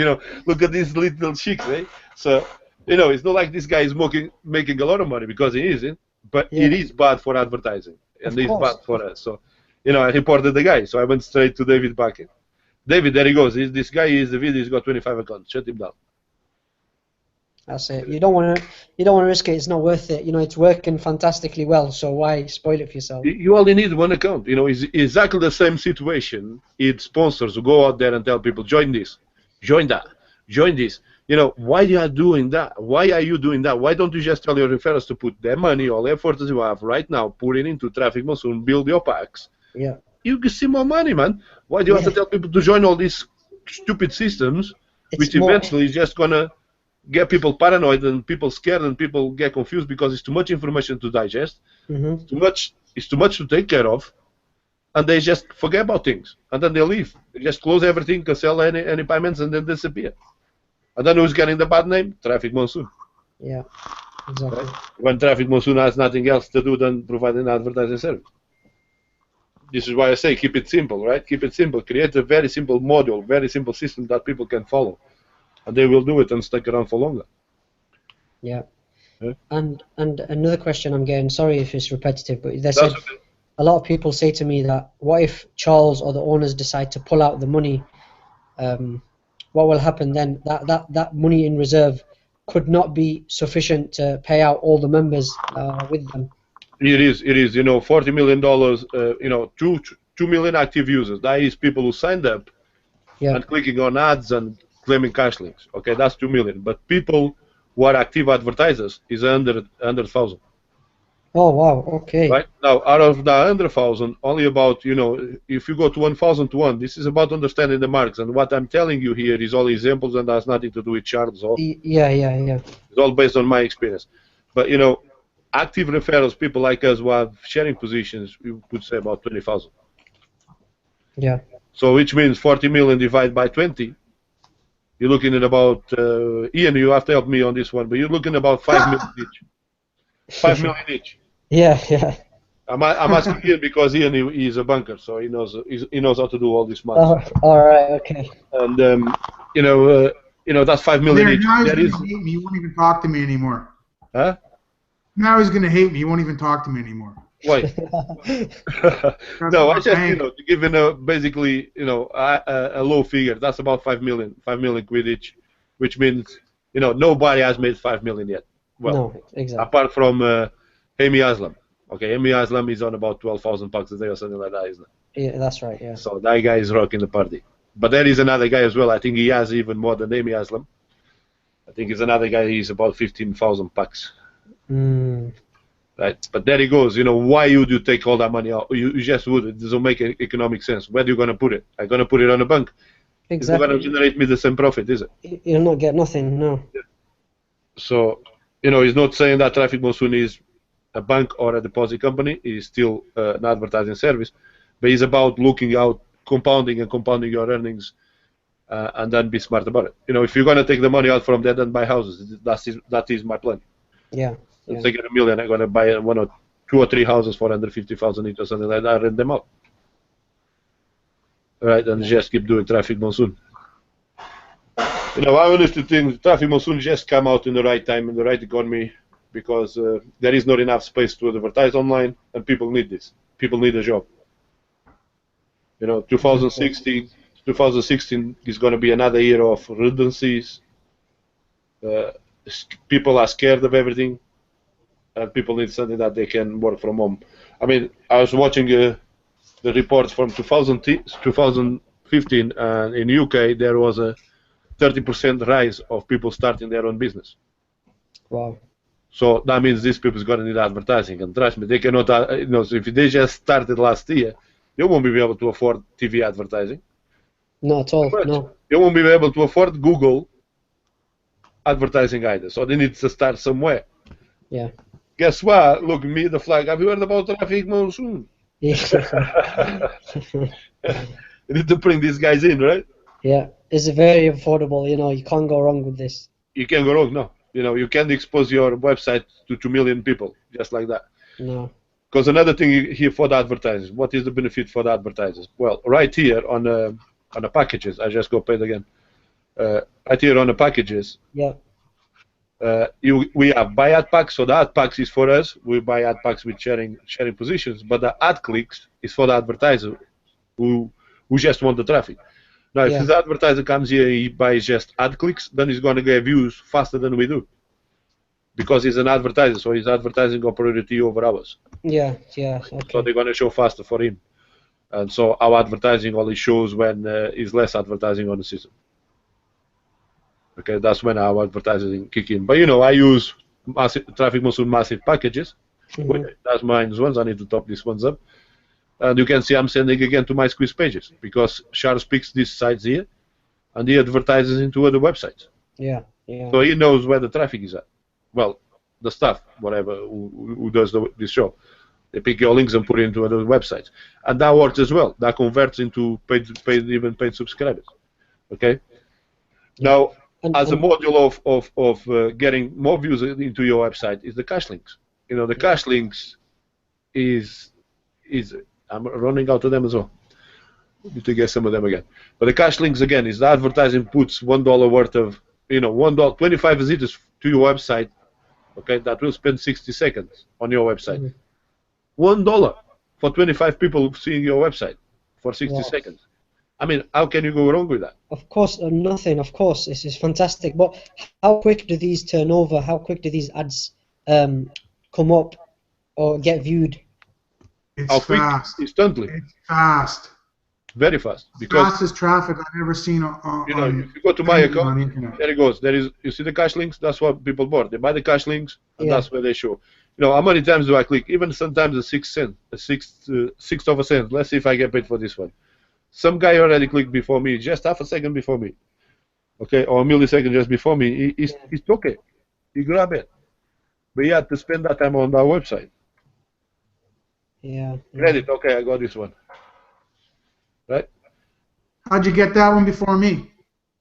Look at these little chicks, eh? So, it's not like this guy is making a lot of money, because he isn't, but it is bad for advertising, and it's bad for us. So, I reported the guy. So I went straight to David Bucket. David, there he goes. This guy is the video. He's got 25 accounts. Shut him down. That's it. You don't want to risk it. It's not worth it. It's working fantastically well. So why spoil it for yourself? You only need 1 account. It's exactly the same situation. It's sponsors who go out there and tell people, join this, join that, join this. Why are you doing that? Why are you doing that? Why don't you just tell your referrals to put their money, all the effort that you have right now, put it into Traffic Monsoon, build your packs. Yeah. You can see more money, man. Why do you have to tell people to join all these stupid systems, which eventually is just going to get people paranoid and people scared and people get confused because it's too much information to digest, it's too much to take care of, and they just forget about things, and then they leave. They just close everything, cancel any payments, and then disappear. And then who's getting the bad name? Traffic Monsoon. Yeah, exactly. Right? When Traffic Monsoon has nothing else to do than provide an advertising service. This is why I say keep it simple, right? Keep it simple. Create a very simple module, very simple system that people can follow, and they will do it and stick around for longer. Yeah. Yeah. And another question I'm getting, sorry if it's repetitive, but they said a lot of people say to me that what if Charles or the owners decide to pull out the money? What will happen then? That money in reserve could not be sufficient to pay out all the members with them. It is. You know, $40 million. You know, 2 million active users. That is people who signed up and clicking on ads and claiming cash links. Okay, that's 2 million. But people who are active advertisers is under 100,000. Oh wow. Okay. Right now, out of the 100,000, only about, you know, if you go to 1,000 to 1, this is about understanding the marks. And what I'm telling you here is all examples and has nothing to do with Charles. Yeah. It's all based on my experience. But you know, active referrals, people like us who have sharing positions, we could say about 20,000. Yeah. So which means 40 million divided by 20. You're looking at about, Ian, you have to help me on this one, but you're looking at about 5 million each. 5 million each. Yeah. I'm asking Ian because Ian is a banker, so he knows how to do all this math. All right. Okay. And you know that's 5 million each. Now he's going to hate me. He won't even talk to me anymore. Huh? Now he's going to hate me. He won't even talk to me anymore. Why? No, I just giving basically a low figure. That's about 5 million quid each, which means nobody has made 5 million yet. Well, no, exactly. Apart from Amy Aslam. Okay, Amy Aslam is on about $12,000 a day or something like that, isn't it? Yeah, that's right. Yeah. So that guy is rocking the party. But there is another guy as well. I think he has even more than Amy Aslam. I think it's another guy. He's about $15,000. Right, but there he goes. Why would you take all that money out? You just would. It doesn't make economic sense. Where are you going to put it? I'm going to put it on a bank. Exactly. It's not going to generate me the same profit, is it? You'll not get nothing. No. Yeah. So, he's not saying that Traffic Monsoon is a bank or a deposit company. It's still an advertising service, but it's about looking out, compounding your earnings, and then be smart about it. If you're going to take the money out from there, then buy houses. That is my plan. Yeah. If I get $1 million, I'm going to buy 1 or 2 or 3 houses for under 50,000 each or something like that, rent them out. Right, and just keep doing Traffic Monsoon. I honestly think Traffic Monsoon just come out in the right time, in the right economy, because there is not enough space to advertise online, and people need this. People need a job. 2016 is going to be another year of redundancies. People are scared of everything, and people need something that they can work from home. I mean, I was watching the reports from 2015, and in UK there was a 30% rise of people starting their own business. Wow. So that means these people are going to need advertising, and trust me, they cannot. So if they just started last year, they won't be able to afford TV advertising. Not at all. No. They won't be able to afford Google advertising either. So they need to start somewhere. Yeah. Guess what? Look, me, the flag. Have you heard about Traffic Monsoon? Yeah. You need to bring these guys in, right? Yeah. It's very affordable. You can't go wrong with this. You can't go wrong, no. You can't expose your website to 2 million people just like that. No. Because another thing here for the advertisers, what is the benefit for the advertisers? Well, right here on the packages, I just go paid again. Right here on the packages, yeah. We have buy ad packs, so the ad packs is for us. We buy ad packs with sharing positions, but the ad clicks is for the advertiser who just want the traffic. Now, if this advertiser comes here, he buys just ad clicks, then he's going to get views faster than we do, because he's an advertiser, so his advertising got priority over ours. Yeah. Okay. So they're going to show faster for him, and so our advertising only shows when is less advertising on the system. Okay, that's when our advertising kick in. But I use Traffic Monsoon massive packages. That's mine's ones. I need to top these ones up. And you can see I'm sending again to my squeeze pages, because Charles picks these sites here and he advertises into other websites. Yeah. So he knows where the traffic is at. Well, the staff, whatever, who does this show. They pick your links and put it into other websites. And that works as well. That converts into paid subscribers. Okay? Now, as a module of getting more views into your website is the cache links. You know, the cache links is I'm running out of them as well. Need to get some of them again. But the cache links again is the advertising puts $1 worth of, you know, $1, 25 visitors to your website. Okay, that will spend 60 seconds on your website. $1 for 25 people seeing your website for 60 seconds. I mean, how can you go wrong with that? Of course, nothing. Of course, this is fantastic. But how quick do these turn over? How quick do these ads come up or get viewed? It's fast. Instantly. It's fast. Very fast. Because fastest traffic I've ever seen on. You know, if you go to my account, there it goes. There is. You see the cache links. That's what people bought. They buy the cache links, and that's where they show. You know, how many times do I click? Even sometimes a sixth of a cent. Let's see if I get paid for this one. Some guy already clicked before me, just half a second before me, okay, or a millisecond just before me. He's okay. He grabbed it, but he had to spend that time on our website. Yeah. Credit. Okay, I got this one. Right? How'd you get that one before me?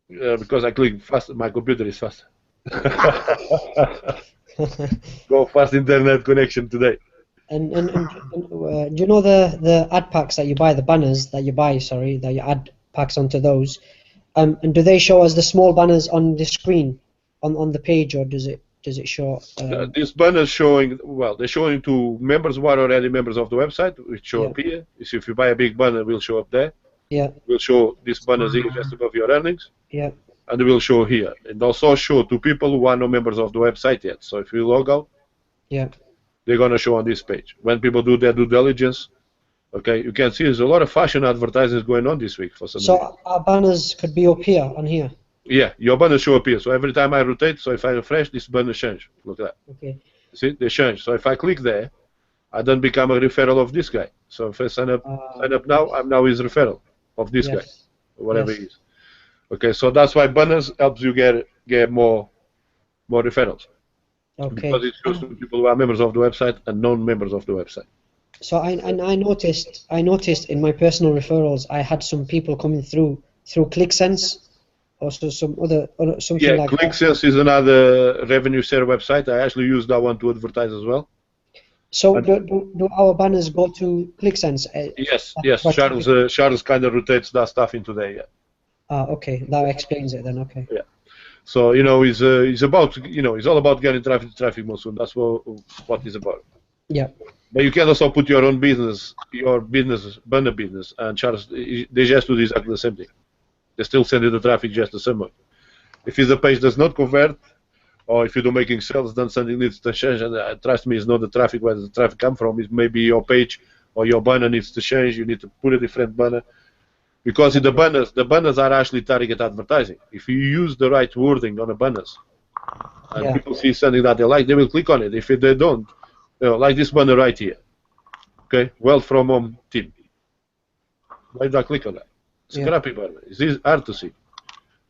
Because I click fast. My computer is fast. Go fast internet connection today. And do you know the ad packs that you buy, the banners that you buy, sorry, that you add packs onto those? And do they show as the small banners on the screen, on the page, or does it show? These banners showing, well, they're showing to members who are already members of the website, which show up here. So if you buy a big banner, it will show up there. Yeah. We'll show these banners here just above your earnings. Yeah. And it will show here. And also show to people who are not members of the website yet. So if you log out, they're going to show on this page. When people do their due diligence, okay, you can see there's a lot of fashion advertises going on this week for some reason. So our banners could be up here, on here? Yeah, your banners show up here. So every time I rotate, so if I refresh, this banner change. Look at that. Okay. See, they change. So if I click there, I then become a referral of this guy. So if I sign up now, I'm now his referral of this guy, or whatever he is. Okay, so that's why banners helps you get more referrals. Okay. Because it shows to people who are members of the website and non-members of the website. So I noticed in my personal referrals I had some people coming through ClickSense, or some other something like that. ClickSense is another revenue share website. I actually use that one to advertise as well. So do our banners go to ClickSense? Yes. Charles kind of rotates that stuff into there. Yeah. Okay, that explains it then. Okay. Yeah. So you know, it's about, you know, it's all about getting traffic to Traffic Monsoon. That's what it's about. Yeah. But you can also put your own business, banner business, and Charles, they just do exactly the same thing. They still send you the traffic just the same way. If the page does not convert, or if you're making sales, then something needs to change. And trust me, it's not the traffic where the traffic comes from. It may be your page or your banner needs to change. You need to put a different banner. Because in the banners are actually target advertising. If you use the right wording on the banners, and people see something that they like, they will click on it. If they don't, you know, like this banner right here, okay, well from home team. Why do I click on that? It's a crappy banner. It's hard to see.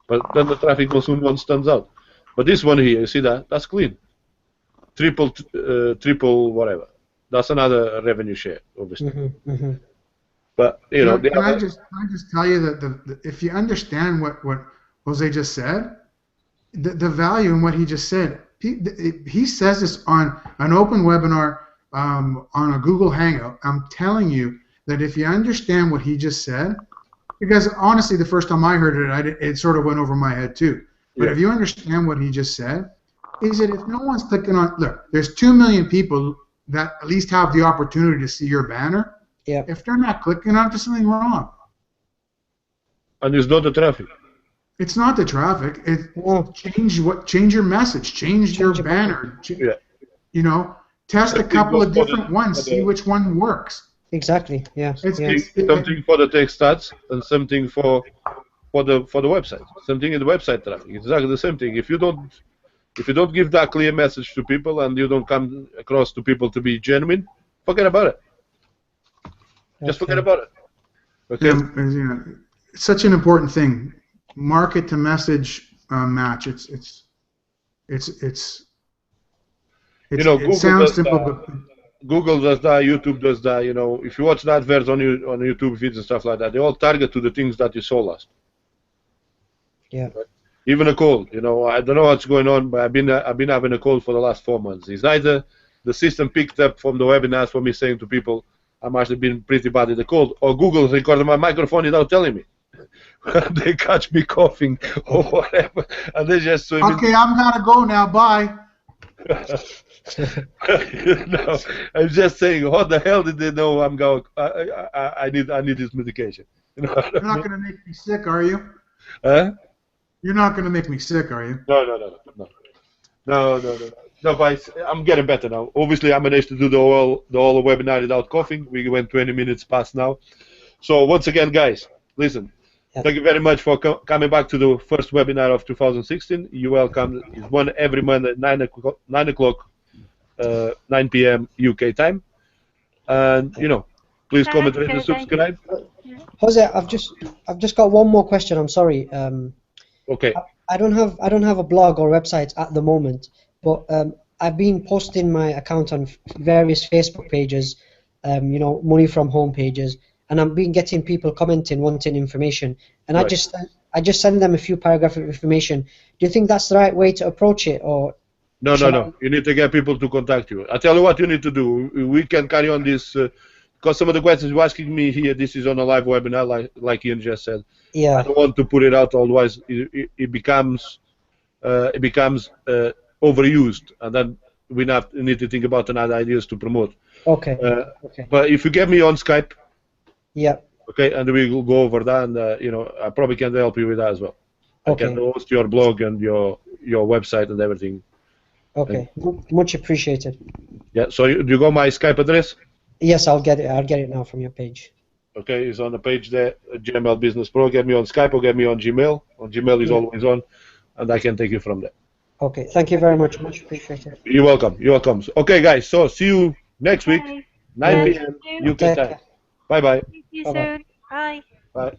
But then the Traffic Monsoon one stands out. But this one here, you see that? That's clean. Triple whatever. That's another revenue share, obviously. But you know, can I just tell you that if you understand what Jose just said, the value in what he just said, he says this on an open webinar, on a Google Hangout. I'm telling you that if you understand what he just said, because honestly, the first time I heard it, it sort of went over my head too. But if you understand what he just said, is that if no one's clicking on, look, there's 2 million people that at least have the opportunity to see your banner. Yeah. If they're not clicking on it, there's something wrong. And it's not the traffic. It's not the traffic. Change your message. Change your banner. You know, test a couple of different ones. See which one works. Exactly. Yeah. Something for the text stats and something for the website. Something in the website traffic. Exactly the same thing. If you don't give that clear message to people and you don't come across to people to be genuine, forget about it. Just forget about it. Okay. It's such an important thing. Market to message match. It's you know, it sounds simple, but Google does that. YouTube does that. You know, if you watch the adverts on YouTube feeds and stuff like that, they all target to the things that you saw last. Yeah. Right? even a cold. You know, I don't know what's going on, but I've been having a cold for the last 4 months. It's either the system picked up from the webinars for me saying to people I'm actually been pretty bad at the cold, or Google's recorded my microphone without telling me. They catch me coughing or whatever, and they just okay, I'm gonna go now. Bye. No, I'm just saying, what the hell did they know I'm going? I need this medication. You know You're not gonna make me sick, are you? Huh? You're not gonna make me sick, are you? No, but I'm getting better now. Obviously, I managed to do the whole webinar without coughing. We went 20 minutes past now. So once again, guys, listen. Yeah. Thank you very much for coming back to the first webinar of 2016. You're welcome. It's one every Monday at 9 o'clock, 9 p.m. UK time. And you know, please comment, rate, and subscribe. Jose, I've just got one more question. I'm sorry. Okay. I don't have a blog or website at the moment, but I've been posting my account on various Facebook pages, you know, money from home pages, and I've been getting people commenting, wanting information, and Right. I just send them a few paragraphs of information. Do you think that's the right way to approach it, or? No. You need to get people to contact you. I tell you what you need to do. We can carry on this because some of the questions you're asking me here. This is on a live webinar, like Ian just said. Yeah. I don't want to put it out, otherwise it becomes overused, and then we need to think about another ideas to promote. Okay. Okay. But if you get me on Skype, Yeah. okay, and we will go over that, and you know, I probably can help you with that as well. Okay. I can host your blog and your website and everything. Okay. Much appreciated. Yeah. So do you got my Skype address? Yes, I'll get it now from your page. Okay, it's on the page there, GML Business Pro. Get me on Skype or get me on Gmail. On Gmail is always on, and I can take you from there. Okay, thank you very much. Much appreciated. You're welcome. You're welcome. Okay, guys. So see you next week, 9 p.m. UK time. Bye bye. See you Bye-bye. soon. Bye. Bye.